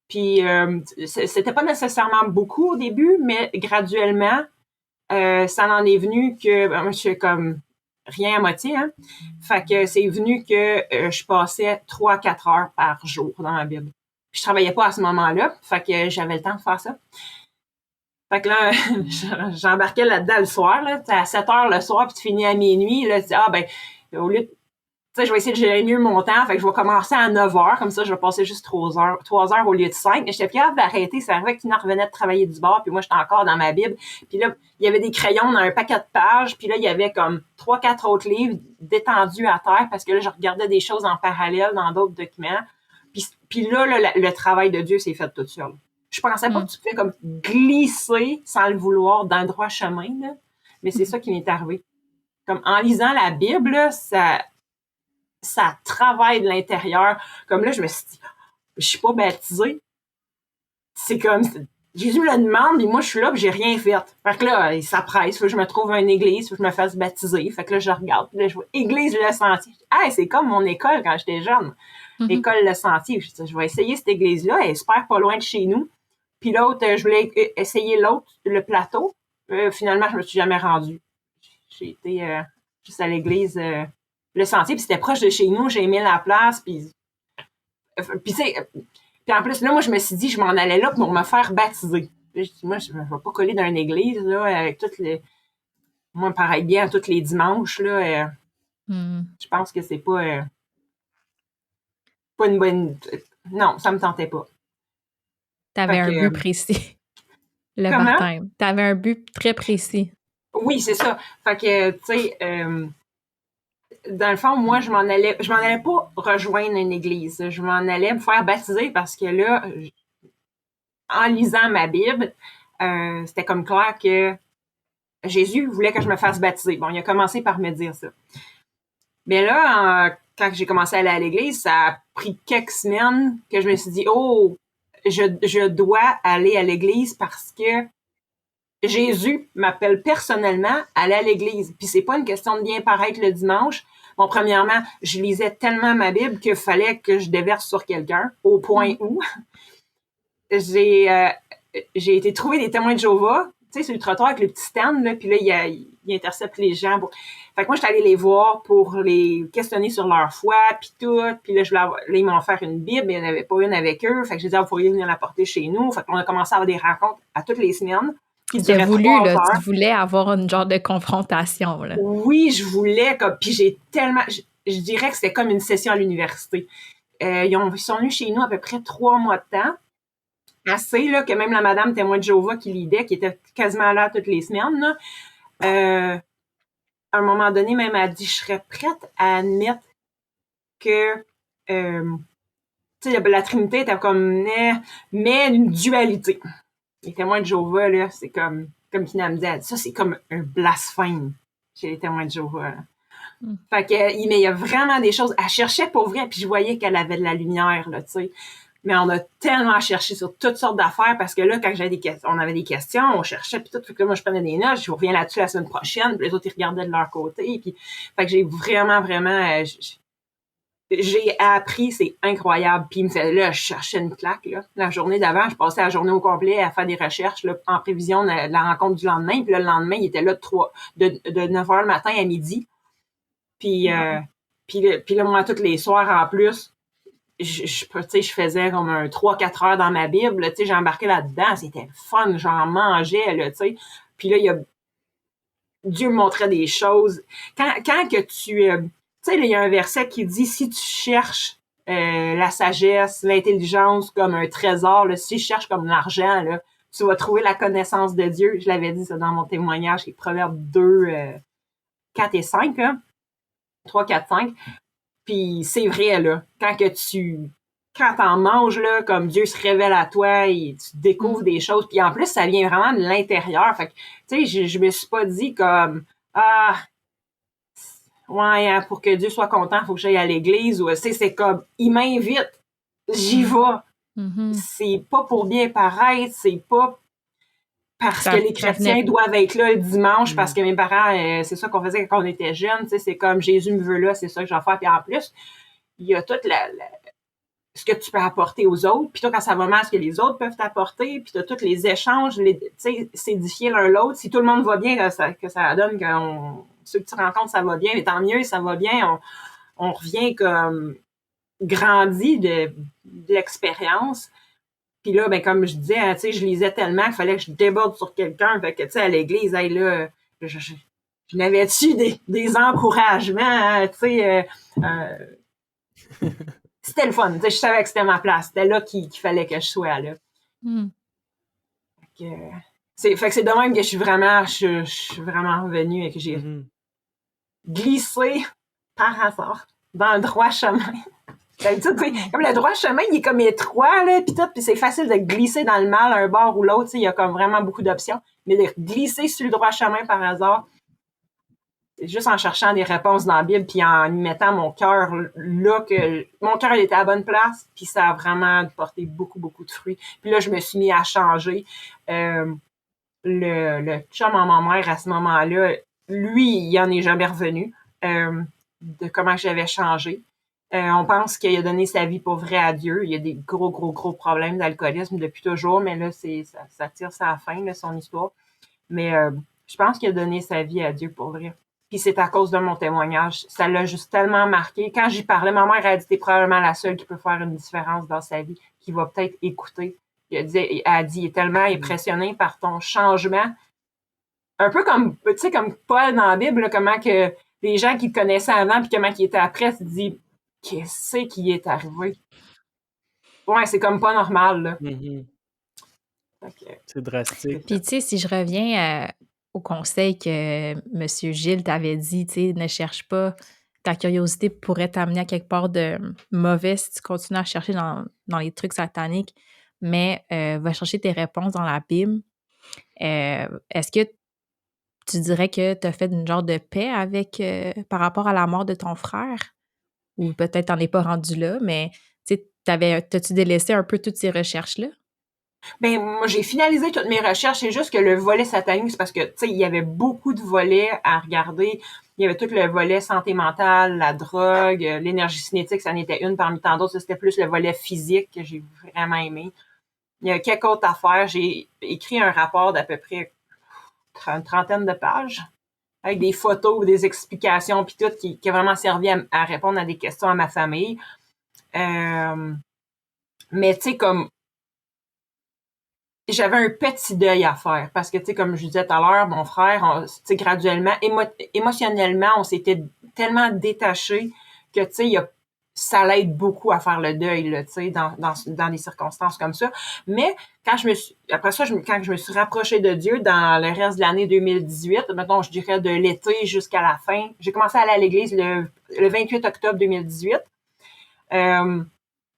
Puis c'était pas nécessairement beaucoup au début, mais graduellement, ça en est venu que moi, je suis comme rien à moitié, hein. Fait que c'est venu que je passais 3-4 heures par jour dans ma Bible. Puis je travaillais pas à ce moment-là, fait que j'avais le temps de faire ça. Fait que là, j'embarquais là-dedans le soir, là. T'es à 7 heures le soir, puis tu finis à minuit, là, tu dis, au lieu de, tu sais, je vais essayer de gérer mieux mon temps, fait que je vais commencer à 9 heures, comme ça, je vais passer juste 3 heures au lieu de 5. Mais j'étais capable d'arrêter, ça arrivait qu'il en revenait de travailler du bar, puis moi, j'étais encore dans ma Bible. Puis là, il y avait des crayons dans un paquet de pages, puis là, il y avait comme 3-4 autres livres détendus à terre, parce que là, je regardais des choses en parallèle dans d'autres documents. Puis là, le travail de Dieu s'est fait tout seul. Je pensais pas que tu pouvais comme glisser sans le vouloir dans le droit chemin, là. Mais c'est ça qui m'est arrivé. Comme en lisant la Bible, là, ça travaille de l'intérieur. Comme là, je me suis dit, je suis pas baptisée. C'est comme, Jésus me le demande, puis moi, je suis là, puis j'ai rien fait. Fait que là, ça presse, faut que je me trouve une église, faut que je me fasse baptiser. Fait que là, je regarde, puis là, je vois Église Le Sentier. Ah, c'est comme mon école quand j'étais jeune. École Le Sentier. Je vais essayer cette église-là, elle est super pas loin de chez nous. Puis l'autre, je voulais essayer l'autre, le plateau. Finalement, je me suis jamais rendue. J'ai été juste à l'église Le Sentier, puis c'était proche de chez nous. J'ai aimé la place, puis en plus, là, moi, je me suis dit, je m'en allais là pour me faire baptiser. Puis je dis, moi, je ne vais pas coller dans une église, là, avec toutes les... Moi, pareil bien tous les dimanches, là. Je pense que c'est pas une bonne... Non, ça me tentait pas. T'avais un but précis. Le Comment? baptême. T'avais un but très précis. Oui, c'est ça. Fait que, tu sais, dans le fond, moi, je m'en allais pas rejoindre une église. Je m'en allais me faire baptiser parce que là, en lisant ma Bible, c'était comme clair que Jésus voulait que je me fasse baptiser. Bon, il a commencé par me dire ça. Mais là, quand j'ai commencé à aller à l'église, ça a pris quelques semaines que je me suis dit, oh, je dois aller à l'église parce que Jésus m'appelle personnellement à aller à l'église. Puis c'est pas une question de bien paraître le dimanche. Bon, premièrement, je lisais tellement ma Bible qu'il fallait que je déverse sur quelqu'un, au point où j'ai été trouver des témoins de Jéhovah, tu sais, sur le trottoir avec le petit stand, là, puis là, il intercepte les gens. Fait que moi, j'étais allée les voir pour les questionner sur leur foi, puis tout. Puis là, là, ils m'ont offert une Bible, mais il n'y en avait pas une avec eux. Fait que j'ai dit, vous pourriez venir la porter chez nous. Fait qu'on a commencé à avoir des rencontres à toutes les semaines. C'était voulu, là. Tu voulais avoir une genre de confrontation, là. Oui, je voulais. Puis j'ai tellement... Je dirais que c'était comme une session à l'université. Ils sont venus chez nous à peu près 3 mois de temps. Assez, là, que même la madame témoin de Jéhovah qui lidait, qui était quasiment là toutes les semaines, là, à un moment donné, même, elle a dit, je serais prête à admettre que, tu sais, la Trinité était comme, mais une dualité. Les témoins de Jéhovah, là, c'est comme Kina me dit, ça, c'est comme un blasphème chez les témoins de Jéhovah. Fait que, mais il y a vraiment des choses, elle cherchait pour vrai, puis je voyais qu'elle avait de la lumière, là, tu sais. Mais on a tellement cherché sur toutes sortes d'affaires parce que là, quand on avait des questions, on cherchait, puis tout. Fait que là, moi, je prenais des notes, je reviens là-dessus la semaine prochaine, puis les autres, ils regardaient de leur côté. Puis, fait que j'ai vraiment, j'ai appris, c'est incroyable. Puis, là, je cherchais une claque, là. La journée d'avant, je passais la journée au complet à faire des recherches, là, en prévision de la rencontre du lendemain. Puis là, le lendemain, il était là de 9h le matin à midi. Puis, puis là, moi, tous les soirs, en plus, je faisais comme 3-4 heures dans ma Bible, tu sais, j'embarquais là-dedans, c'était le fun, j'en mangeais, là, tu sais. Puis là, Dieu me montrait des choses. Quand que tu sais, il y a un verset qui dit, si tu cherches la sagesse, l'intelligence comme un trésor, là, si tu cherches comme l'argent, là, tu vas trouver la connaissance de Dieu. Je l'avais dit ça dans mon témoignage, c'est Proverbes 2, 4 et 5, hein? 3, 4, 5. Puis c'est vrai, là, quand t'en manges, là, comme Dieu se révèle à toi et tu découvres des choses. Puis en plus, ça vient vraiment de l'intérieur. Fait que, tu sais, je me suis pas dit comme, ouais, hein, pour que Dieu soit content, il faut que j'aille à l'église. Ou, c'est comme, il m'invite, j'y vais. C'est pas pour bien paraître, c'est pas parce que les chrétiens doivent être là le dimanche, parce que mes parents, c'est ça qu'on faisait quand on était jeunes, tu sais, c'est comme Jésus me veut là, c'est ça que je vais faire. Puis en plus, il y a tout ce que tu peux apporter aux autres, puis toi, quand ça va mal, ce que les autres peuvent t'apporter, puis tu as tous les échanges, tu sais, s'édifier l'un l'autre. Si tout le monde va bien, que ça donne ceux que tu rencontres, ça va bien, mais tant mieux, ça va bien, on revient comme grandi de l'expérience. Puis là, ben comme je disais, hein, tu sais, je lisais tellement qu'il fallait que je déborde sur quelqu'un. Fait que, tu sais, à l'église, hey, là, je n'avais-tu des encouragements, hein, tu sais, c'était le fun. Tu sais, je savais que c'était ma place. C'était là qu'il fallait que je sois, là. Fait que c'est de même que je suis vraiment revenue et que j'ai glissé par hasard dans le droit chemin. Comme le droit chemin, il est comme étroit, là, puis c'est facile de glisser dans le mal un bord ou l'autre, il y a comme vraiment beaucoup d'options. Mais de glisser sur le droit chemin par hasard, c'est juste en cherchant des réponses dans la Bible, puis en y mettant mon cœur là, que mon cœur était à la bonne place, puis ça a vraiment porté beaucoup, beaucoup de fruits. Puis là, je me suis mis à changer. Le chum en ma mère, à ce moment-là, lui, il en est jamais revenu de comment j'avais changé. On pense qu'il a donné sa vie pour vrai à Dieu. Il y a des gros, gros, gros problèmes d'alcoolisme depuis toujours, mais là, ça tire sa fin, là, son histoire. Mais je pense qu'il a donné sa vie à Dieu pour vrai. Puis c'est à cause de mon témoignage. Ça l'a juste tellement marqué. Quand j'y parlais, ma mère a dit, t'es probablement la seule qui peut faire une différence dans sa vie, qui va peut-être écouter. Elle a dit, il est tellement impressionné par ton changement. Un peu comme, tu sais, comme Paul dans la Bible, là, comment que les gens qui te connaissaient avant puis comment ils étaient après, tu te dis, qu'est-ce qui est arrivé? Ouais, c'est comme pas normal, là. Mhm. Fait que, C'est drastique. Puis, tu sais, si je reviens au conseil que M. Gilles t'avait dit, tu sais, ne cherche pas, ta curiosité pourrait t'amener à quelque part de mauvais si tu continues à chercher dans les trucs sataniques, mais va chercher tes réponses dans la Bible. Est-ce que tu dirais que tu as fait une genre de paix avec par rapport à la mort de ton frère? Ou peut-être t'en es pas rendu là, mais tu sais, t'as-tu délaissé un peu toutes ces recherches-là? ben, moi, j'ai finalisé toutes mes recherches. C'est juste que le volet satanique, c'est parce que, tu sais, il y avait beaucoup de volets à regarder. Il y avait tout le volet santé mentale, la drogue, l'énergie cinétique, ça en était une parmi tant d'autres. Ça, c'était plus le volet physique que j'ai vraiment aimé. Il y a quelques autres affaires. J'ai écrit un rapport d'à peu près une trentaine de pages avec des photos, des explications, puis tout, qui a vraiment servi à répondre à des questions à ma famille. Mais tu sais, comme j'avais un petit deuil à faire parce que, tu sais, comme je disais tout à l'heure, mon frère, tu sais, graduellement, émotionnellement, on s'était tellement détachés que, tu sais, ça l'aide beaucoup à faire le deuil, là, tu sais, dans des circonstances comme ça. Mais après ça, quand je me suis rapprochée de Dieu dans le reste de l'année 2018, mettons, je dirais de l'été jusqu'à la fin, j'ai commencé à aller à l'église le 28 octobre 2018.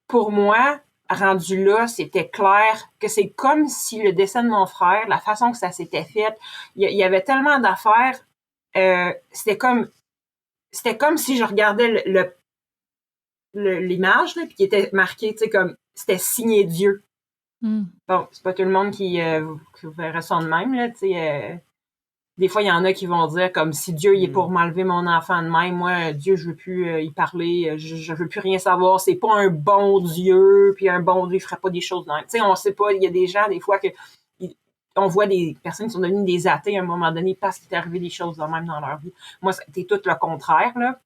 Pour moi, rendu là, c'était clair que c'est comme si le décès de mon frère, la façon que ça s'était fait, il y avait tellement d'affaires, c'était comme si je regardais l'image, là, puis qui était marqué, tu sais, comme c'était signé Dieu. Bon, c'est pas tout le monde qui verrait ça de même, là, tu sais. Des fois, il y en a qui vont dire comme si Dieu il est pour m'enlever mon enfant de même. Moi, Dieu, je veux plus y parler. Je veux plus rien savoir. C'est pas un bon Dieu. Puis un bon Dieu, il ferait pas des choses de même. Tu sais, on sait pas. Il y a des gens, des fois, on voit des personnes qui sont devenues des athées à un moment donné parce qu'il est arrivé des choses de même dans leur vie. Moi, c'était tout le contraire, là.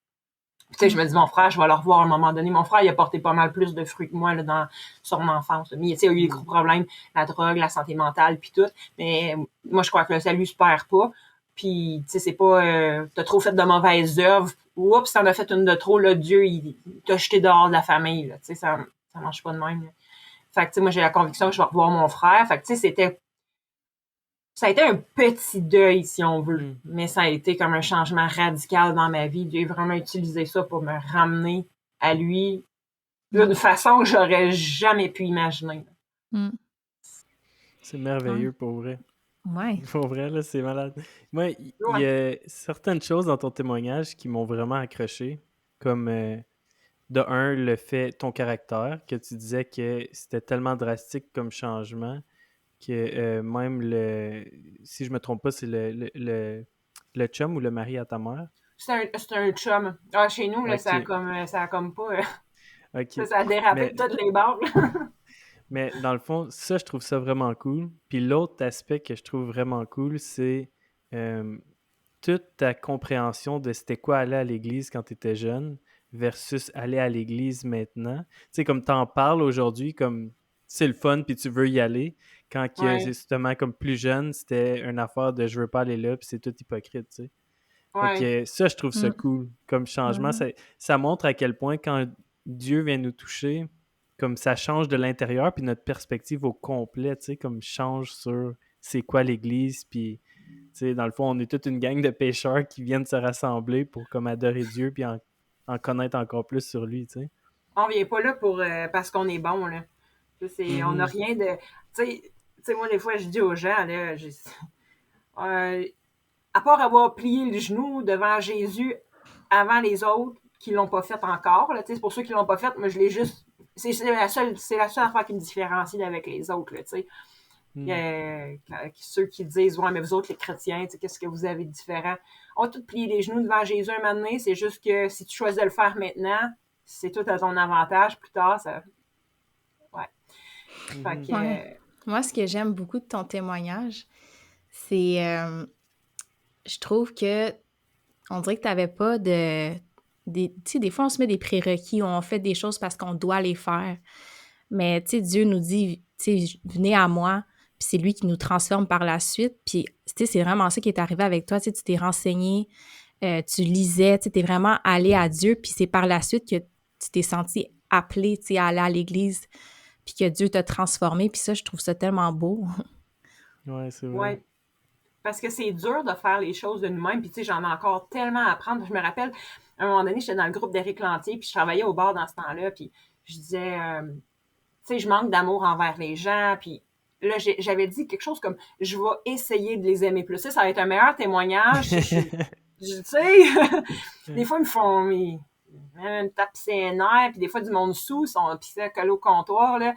Tu sais, je me dis, mon frère, je vais le revoir à un moment donné. Mon frère, il a porté pas mal plus de fruits que moi là, sur mon enfance. Mais tu sais, il a eu des gros problèmes, la drogue, la santé mentale, puis tout. Mais moi, je crois que le salut se perd pas. Puis, tu sais, c'est pas t'as trop fait de mauvaises œuvres. Oups, t'en as fait une de trop, là, Dieu, il t'a jeté dehors de la famille. Là, tu sais, ça marche pas de même. Là. Fait que, tu sais, moi, j'ai la conviction que je vais revoir mon frère. Fait que, tu sais, ça a été un petit deuil, si on veut, mais ça a été comme un changement radical dans ma vie. J'ai vraiment utilisé ça pour me ramener à lui d'une façon que j'aurais jamais pu imaginer. C'est merveilleux, pour vrai. Ouais. Pour vrai, là, c'est malade. Moi, il y a certaines choses dans ton témoignage qui m'ont vraiment accroché, comme de un, le fait, ton caractère, que tu disais que c'était tellement drastique comme changement que même si je me trompe pas, c'est le chum ou le mari à ta mère? C'est un chum. Ah, chez nous, là, Ok. ça a comme pas... Ok. ça a dérapé de toutes les bords. Mais dans le fond, ça, je trouve ça vraiment cool. Puis l'autre aspect que je trouve vraiment cool, c'est toute ta compréhension de c'était quoi aller à l'église quand tu étais jeune versus aller à l'église maintenant. Tu sais, comme tu en parles aujourd'hui, comme c'est le fun puis tu veux y aller, quand que, justement, comme plus jeune, c'était une affaire de je veux pas aller là puis c'est tout hypocrite, tu sais. Fait que ça, je trouve ça cool comme changement. Ça montre à quel point quand Dieu vient nous toucher, comme ça change de l'intérieur, puis notre perspective au complet, tu sais, comme change sur c'est quoi l'Église, puis, tu sais, dans le fond, on est toute une gang de pécheurs qui viennent se rassembler pour comme adorer Dieu, puis en connaître encore plus sur lui, tu sais. On vient pas là pour parce qu'on est bon, là. On n'a rien de... Tu sais, moi, des fois, je dis aux gens, là, à part avoir plié le genou devant Jésus avant les autres qui l'ont pas fait encore, là, pour ceux qui l'ont pas fait, moi, je l'ai juste... C'est la seule affaire qui me différencie avec les autres, là, tu sais. Ceux qui disent, ouais, mais vous autres, les chrétiens, qu'est-ce que vous avez de différent? On a tous plié les genoux devant Jésus un moment donné, c'est juste que si tu choisis de le faire maintenant, c'est tout à ton avantage. Plus tard, ça... Ouais. Fait que, Moi, ce que j'aime beaucoup de ton témoignage, c'est... je trouve que on dirait que tu n'avais pas de... Tu sais, des fois, on se met des prérequis, on fait des choses parce qu'on doit les faire. Mais, tu sais, Dieu nous dit, tu sais, venez à moi, puis c'est lui qui nous transforme par la suite. Puis, tu sais, c'est vraiment ça qui est arrivé avec toi. Tu sais, tu t'es renseigné, tu lisais, tu t'es vraiment allé à Dieu, puis c'est par la suite que tu t'es senti appelé, tu sais, à aller à l'église, puis que Dieu t'a transformé, puis ça, je trouve ça tellement beau. Ouais, c'est vrai. Ouais. Parce que c'est dur de faire les choses de nous-mêmes. Puis, tu sais, j'en ai encore tellement à apprendre. Je me rappelle, à un moment donné, j'étais dans le groupe d'Éric Lantier, puis je travaillais au bar dans ce temps-là. Puis, je disais, tu sais, je manque d'amour envers les gens. Puis, là, j'avais dit quelque chose comme, je vais essayer de les aimer plus. Ça va être un meilleur témoignage. Tu sais, des fois, ils me font, ils me tapent ses nerfs. Puis, des fois, du monde sous, puis ça colle au comptoir, là.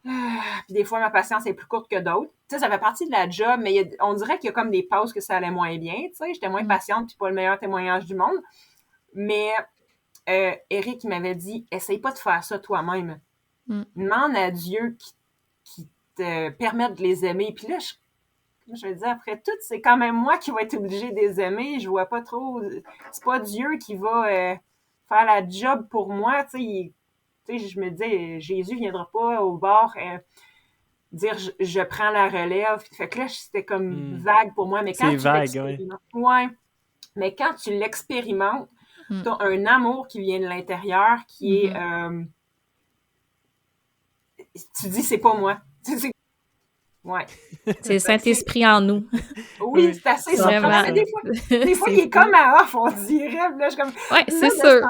Puis des fois, ma patience est plus courte que d'autres. Tu sais, ça fait partie de la job, mais on dirait qu'il y a comme des pauses que ça allait moins bien. Tu sais, j'étais moins patiente, puis pas le meilleur témoignage du monde. Mais Eric, il m'avait dit, essaye pas de faire ça toi-même. Demande à Dieu qui te permette de les aimer. Puis là, je me dis, après tout, c'est quand même moi qui vais être obligée de les aimer. Je vois pas trop. C'est pas Dieu qui va faire la job pour moi. Tu sais, je me disais, Jésus viendra pas au bord dire je prends la relève. Fait que là, c'était comme vague pour moi. Mais quand C'est tu vague, l'expérimentes, ouais. Mais quand tu l'expérimentes, t'as un amour qui vient de l'intérieur qui est tu dis c'est pas moi. Ouais. C'est le Saint-Esprit en nous. Oui, c'est assez Vraiment. surprenant. Des fois il est comme à off, on dirait. Là, je suis comme, ouais, là, c'est sûr.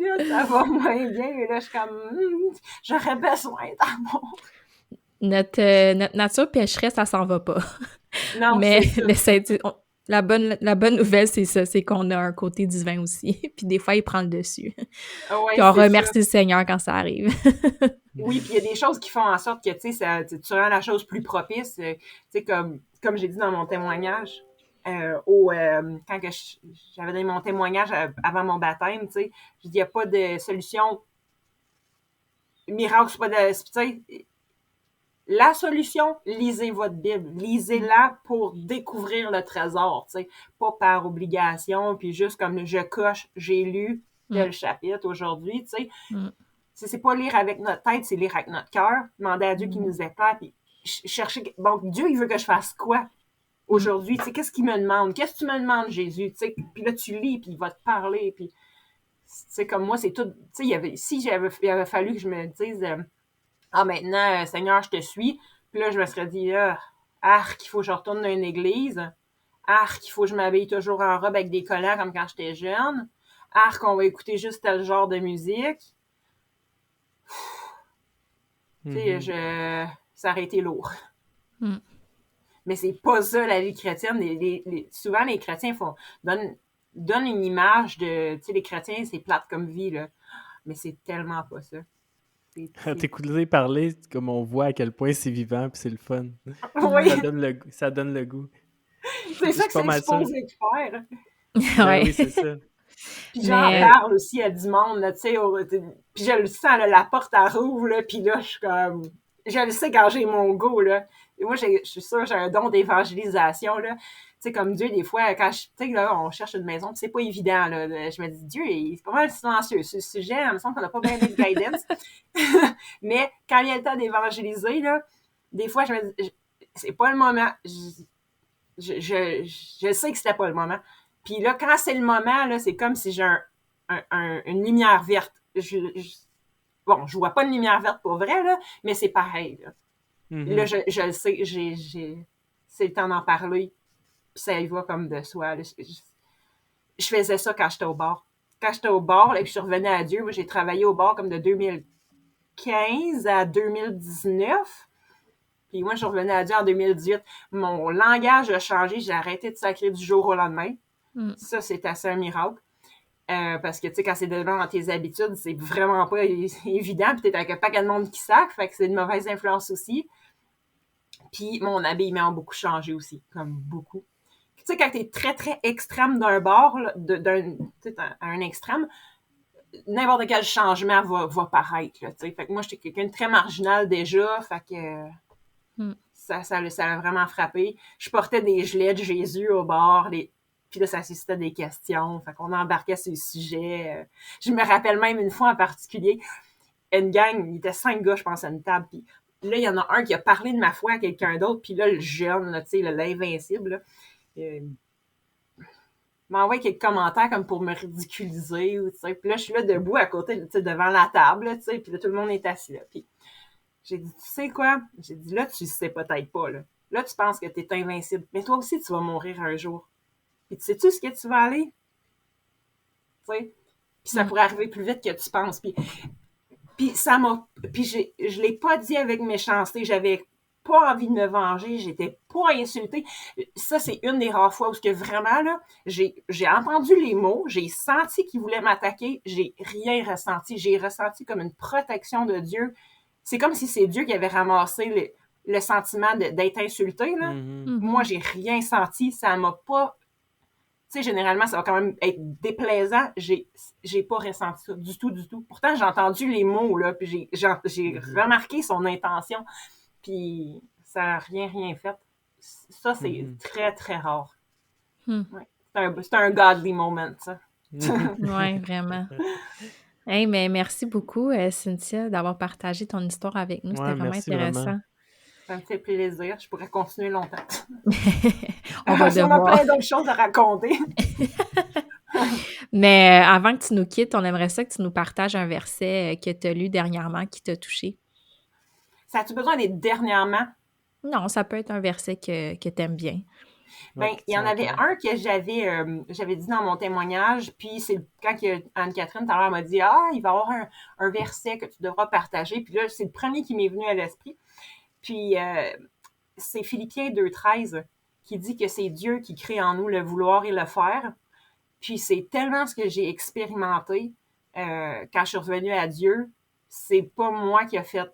Là, ça va moins bien. Et là, je suis comme, j'aurais besoin d'amour. Notre nature pécheresse, ça s'en va pas. Non, mais c'est ça. la bonne nouvelle, c'est ça, c'est qu'on a un côté divin aussi. Puis des fois, il prend le dessus. Ouais, puis on c'est remercie ça. le Seigneur quand ça arrive. Oui, puis il y a des choses qui font en sorte que, tu sais, tu rends la chose plus propice. Tu sais, comme j'ai dit dans mon témoignage, quand j'avais donné mon témoignage avant mon baptême, tu sais, je dis, il n'y a pas de solution miracle, c'est pas de, tu sais, la solution, lisez votre Bible. Lisez-la pour découvrir le trésor, tu sais, pas par obligation, puis juste comme je coche, j'ai lu tel chapitre aujourd'hui, tu sais. C'est pas lire avec notre tête, c'est lire avec notre cœur. Demander à Dieu qu'il nous éclaire, puis chercher. Bon, Dieu, il veut que je fasse quoi aujourd'hui? Tu sais, qu'est-ce qu'il me demande? Qu'est-ce que tu me demandes, Jésus? Tu sais, puis là, tu lis, puis il va te parler, puis c'est comme moi, c'est tout. Tu sais, il avait fallu que je me dise, maintenant, Seigneur, je te suis. Puis là, je me serais dit, arc, il faut que je retourne dans une église. Arc, il faut que je m'habille toujours en robe avec des collants comme quand j'étais jeune. Arc, on va écouter juste tel genre de musique. Tu sais, ça aurait été lourd. Mais c'est pas ça, la vie chrétienne. Souvent, les chrétiens donnent une image de... Tu sais, les chrétiens, c'est plate comme vie, là. Mais c'est tellement pas ça. T'écouter parler, comme on voit à quel point c'est vivant, puis c'est le fun. Oui. Ça donne le goût. C'est ça que c'est supposé de faire. Ben oui, c'est ça. Puis j'en parle aussi à du monde, là, tu sais, puis je le sens, là, la porte elle rouvre, là, puis là, je suis comme... Je le sais quand j'ai mon go, là. Et moi, je suis sûre, j'ai un don d'évangélisation, là. Tu sais, comme Dieu, des fois, quand tu sais, là, on cherche une maison, puis c'est pas évident, là. Je me dis, Dieu, c'est pas mal silencieux. Ce sujet, il me semble qu'on n'a pas bien de guidance. Mais quand il y a le temps d'évangéliser, là, des fois, je me dis, c'est pas le moment. Je sais que c'était pas le moment. Puis là, quand c'est le moment, là, c'est comme si j'ai une lumière verte. Bon, je vois pas de lumière verte pour vrai, là, mais c'est pareil. Là, là je le sais, c'est le temps d'en parler. Puis ça y va comme de soi. Là. Je faisais ça quand j'étais au bar. Quand j'étais au bar, là, puis je suis revenue à Dieu, moi, j'ai travaillé au bar comme de 2015 à 2019. Puis moi, je suis revenue à Dieu en 2018. Mon langage a changé. J'ai arrêté de sacrer du jour au lendemain. Ça, c'est assez un miracle. Parce que, tu sais, quand c'est dedans dans tes habitudes, c'est vraiment pas évident. Puis t'es avec un paquet de monde qui sacre. Fait que c'est une mauvaise influence aussi. Puis mon habillement a beaucoup changé aussi. Comme beaucoup. Tu sais, quand t'es très, très extrême d'un bord, là, à un extrême, n'importe quel changement va paraître. Là, fait que moi, j'étais quelqu'un de très marginal déjà. Fait que... Ça l'a vraiment frappé. Je portais des gilets de Jésus au bord, puis là, ça suscitait des questions. Fait qu'on embarquait sur le sujet. Je me rappelle même une fois en particulier, une gang, il était 5 gars, je pense, à une table. Puis là, il y en a un qui a parlé de ma foi à quelqu'un d'autre. Puis là, le jeune, tu sais, l'invincible, là, m'envoie quelques commentaires comme pour me ridiculiser, ou, tu sais. Puis là, je suis là debout à côté, tu sais, devant la table, là, tu sais, puis là, tout le monde est assis là. Puis j'ai dit, tu sais quoi? J'ai dit, là, tu sais peut-être pas, là. Là, tu penses que t'es invincible. Mais toi aussi, tu vas mourir un jour. Puis tu sais-tu ce que tu vas aller? Tu sais? Puis ça pourrait arriver plus vite que tu penses. Puis ça m'a... Puis je l'ai pas dit avec méchanceté. J'avais pas envie de me venger. J'étais pas insultée. Ça, c'est une des rares fois où que vraiment, là, j'ai entendu les mots. J'ai senti qu'il voulait m'attaquer. J'ai rien ressenti. J'ai ressenti comme une protection de Dieu. C'est comme si c'est Dieu qui avait ramassé le sentiment d'être insulté, là. Moi, j'ai rien senti. Ça m'a pas... Tu sais, généralement, ça va quand même être déplaisant. J'ai pas ressenti ça du tout, du tout. Pourtant, j'ai entendu les mots, là, puis j'ai remarqué son intention, puis ça n'a rien fait. Ça, c'est très, très rare. Ouais. C'est un godly moment, ça. Oui, vraiment. Hey, mais merci beaucoup, Cynthia, d'avoir partagé ton histoire avec nous. C'était Ouais, vraiment merci intéressant. vraiment. Ça me fait plaisir. Je pourrais continuer longtemps. On va On a devoir. plein d'autres choses à raconter. Mais avant que tu nous quittes, on aimerait ça que tu nous partages un verset que tu as lu dernièrement qui t'a touché. Ça a-tu besoin d'être dernièrement? Non, ça peut être un verset que tu aimes bien. Ben, il y en avait un que j'avais dit dans mon témoignage, puis c'est quand Anne-Catherine tout à l'heure m'a dit « Ah, il va y avoir un verset que tu devras partager. » Puis là, c'est le premier qui m'est venu à l'esprit. Puis c'est Philippiens 2,13 qui dit que c'est Dieu qui crée en nous le vouloir et le faire. Puis c'est tellement ce que j'ai expérimenté quand je suis revenue à Dieu. C'est pas moi qui a fait...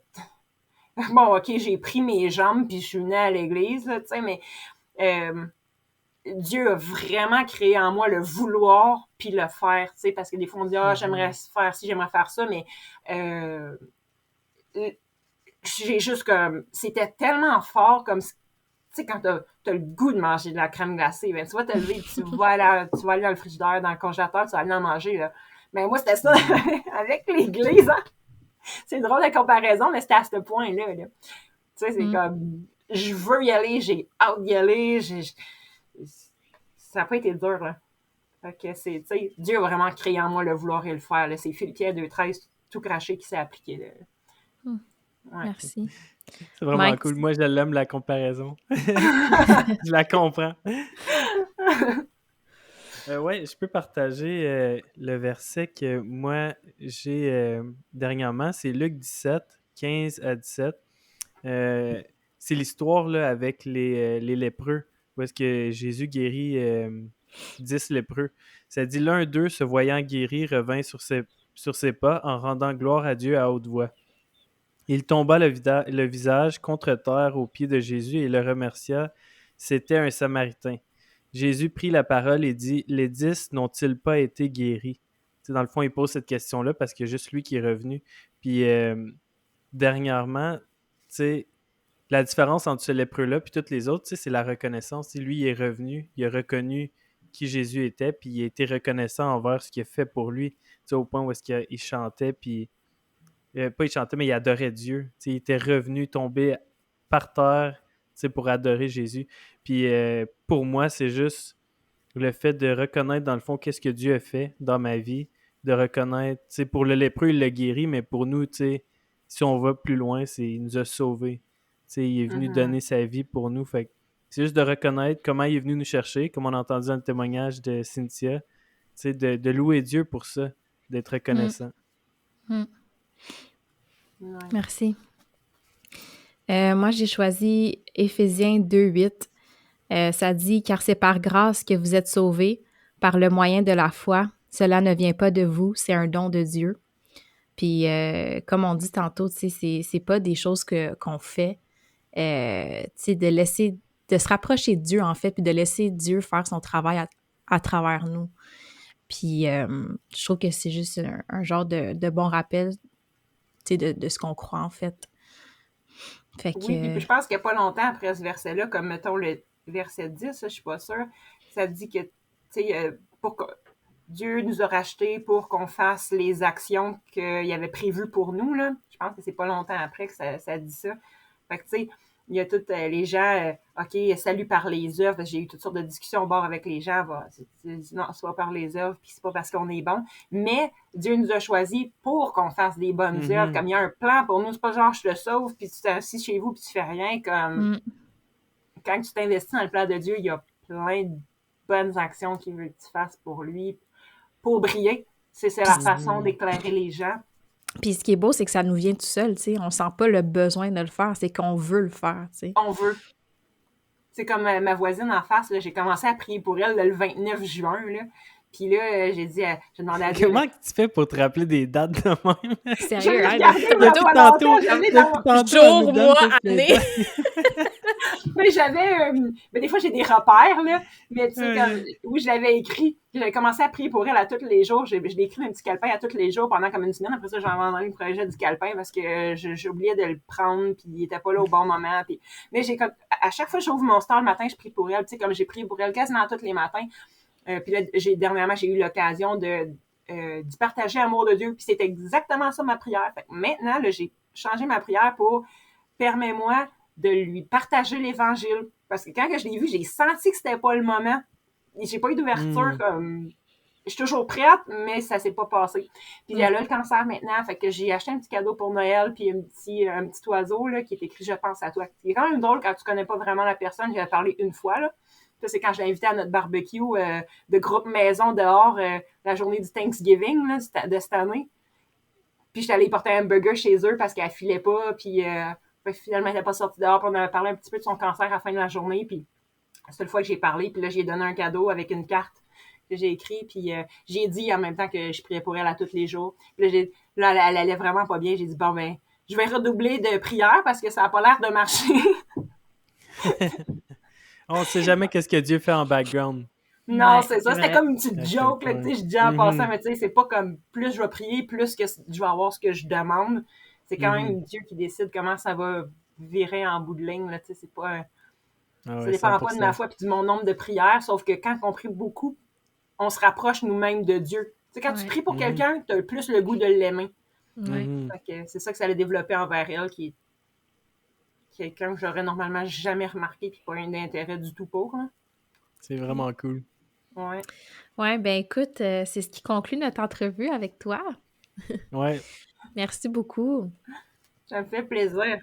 Bon, OK, j'ai pris mes jambes puis je suis venue à l'église, tu sais, mais... Dieu a vraiment créé en moi le vouloir puis le faire, tu sais, parce que des fois on dit « Ah, j'aimerais faire ci, j'aimerais faire ça », mais j'ai juste comme... C'était tellement fort comme... Tu sais, quand t'as le goût de manger de la crème glacée, ben, tu vas te lever, tu vas aller dans le frigidaire, dans le congélateur, tu vas aller en manger, là. Mais moi, c'était ça avec l'église, hein? C'est drôle la comparaison, mais c'était à ce point-là, là. Tu sais, c'est comme... Je veux y aller, j'ai hâte d'y aller, ça n'a pas été dur, là. Fait que c'est, tu sais, Dieu a vraiment créé en moi le vouloir et le faire, là. C'est Philippiens 2,13 tout craché qui s'est appliqué, là. Ouais. Merci. C'est vraiment Mike, cool. Moi, je l'aime, la comparaison. Je la comprends. Ouais, je peux partager le verset que moi, j'ai dernièrement. C'est Luc 17, 15 à 17. C'est l'histoire là, avec les lépreux, où est-ce que Jésus guérit 10 lépreux. Ça dit, l'un d'eux, se voyant guéri, revint sur ses pas en rendant gloire à Dieu à haute voix. Il tomba le visage contre terre aux pieds de Jésus et le remercia. C'était un Samaritain. Jésus prit la parole et dit, « Les 10 n'ont-ils pas été guéris? » T'sais, dans le fond, il pose cette question-là parce qu'il y a juste lui qui est revenu. Puis, dernièrement, la différence entre ce lépreux-là et tous les autres, c'est la reconnaissance. T'sais, lui, il est revenu, il a reconnu qui Jésus était, puis il a été reconnaissant envers ce qu'il a fait pour lui, au point où est-ce qu'il chantait, puis pas il chantait, mais il adorait Dieu. T'sais, il était revenu, tombé par terre pour adorer Jésus. Puis pour moi, c'est juste le fait de reconnaître dans le fond qu'est-ce que Dieu a fait dans ma vie, de reconnaître, pour le lépreux, il l'a guéri, mais pour nous, si on va plus loin, il nous a sauvés. Il est venu donner sa vie pour nous. Fait que c'est juste de reconnaître comment il est venu nous chercher, comme on a entendu dans le témoignage de Cynthia, de louer Dieu pour ça, d'être reconnaissant. Merci. Moi, j'ai choisi Éphésiens 2,8. Ça dit « Car c'est par grâce que vous êtes sauvés, par le moyen de la foi. Cela ne vient pas de vous, c'est un don de Dieu. » Puis, comme on dit tantôt, c'est pas des choses qu'on fait. De se rapprocher de Dieu, en fait, puis de laisser Dieu faire son travail à travers nous. Puis, je trouve que c'est juste un genre de bon rappel, de ce qu'on croit, en fait. Fait que... Oui, puis je pense qu'il n'y a pas longtemps après ce verset-là, comme mettons le verset 10, je suis pas sûre, ça dit que, tu sais, Dieu nous a rachetés pour qu'on fasse les actions qu'il avait prévues pour nous, là. Je pense que c'est pas longtemps après que ça dit ça. Fait que, tu sais, il y a tous les gens, OK, salut par les œuvres. J'ai eu toutes sortes de discussions au bord avec les gens. Non, c'est pas par les œuvres, puis c'est pas parce qu'on est bon. Mais Dieu nous a choisis pour qu'on fasse des bonnes œuvres. Comme il y a un plan pour nous, c'est pas genre je te sauve, puis tu t'assis chez vous, puis tu fais rien. Comme quand tu t'investis dans le plan de Dieu, il y a plein de bonnes actions qu'il veut que tu fasses pour lui, pour briller. C'est la façon d'éclairer les gens. Puis ce qui est beau, c'est que ça nous vient tout seul, tu sais. On sent pas le besoin de le faire, c'est qu'on veut le faire, tu sais. On veut. C'est comme ma voisine en face, là, j'ai commencé à prier pour elle le 29 juin, là. Puis là, j'ai demandé à Dieu... Comment tu fais pour te rappeler des dates de même? Sérieux, J'avais hein? regardé Depuis tantôt, Jour, on nous donne mois, toutes les année. dates. Mais j'avais... mais des fois, j'ai des repères, là. Mais tu sais, comme... Oui, je l'avais écrit. J'avais commencé à prier pour elle à tous les jours. Je l'ai écrit un petit calepin à tous les jours pendant comme une semaine. Après ça, j'ai abandonné le projet du calepin parce que j'oubliais de le prendre, puis il était pas là au bon moment. Puis... Mais j'ai comme... À chaque fois que j'ouvre mon store le matin, je prie pour elle. Tu sais, comme j'ai prié pour elle quasiment tous les matins. Puis là, dernièrement, j'ai eu l'occasion d'y partager l'amour de Dieu. Puis c'est exactement ça ma prière. Fait que maintenant, là, j'ai changé ma prière pour permets-moi de lui partager l'Évangile. Parce que quand je l'ai vu, j'ai senti que c'était pas le moment. J'ai pas eu d'ouverture comme... Je suis toujours prête, mais ça s'est pas passé. Puis elle a le cancer maintenant, fait que j'ai acheté un petit cadeau pour Noël, puis un petit oiseau là, qui est écrit « Je pense à toi ». C'est quand même drôle quand tu connais pas vraiment la personne. J'avais parlé une fois, là. Ça, c'est quand je l'ai invité à notre barbecue de groupe maison dehors la journée du Thanksgiving là, de cette année. Puis j'étais allée porter un hamburger chez eux parce qu'elle filait pas, puis finalement, elle n'était pas sortie dehors, puis on avait parlé un petit peu de son cancer à la fin de la journée, puis c'est la fois que j'ai parlé, puis là, j'ai donné un cadeau avec une carte que j'ai écrit, puis j'ai dit en même temps que je priais pour elle à tous les jours. Puis là, elle allait vraiment pas bien. J'ai dit, bon, ben, je vais redoubler de prière parce que ça n'a pas l'air de marcher. On sait jamais qu'est-ce que Dieu fait en background. Non, Ouais, c'est ça. c'est C'était vrai. comme une petite joke, là, tu sais, je dis en passant, mais tu sais, c'est pas comme plus je vais prier, plus que je vais avoir ce que je demande. C'est quand même Dieu qui décide comment ça va virer en bout de ligne, là, tu sais, c'est pas... Ah ça ouais, dépend pas de ma 100%. foi puis de mon nombre de prières, sauf que quand on prie beaucoup, on se rapproche nous-mêmes de Dieu. Tu sais, quand tu pries pour quelqu'un, tu as plus le goût de l'aimer. Ouais. Fait que c'est ça que ça a développé envers elle, qui est quelqu'un que j'aurais normalement jamais remarqué puis pas un intérêt du tout pour. Là. C'est vraiment cool. Ouais. Ouais, ben écoute, c'est ce qui conclut notre entrevue avec toi. Ouais. Merci beaucoup. Ça me fait plaisir.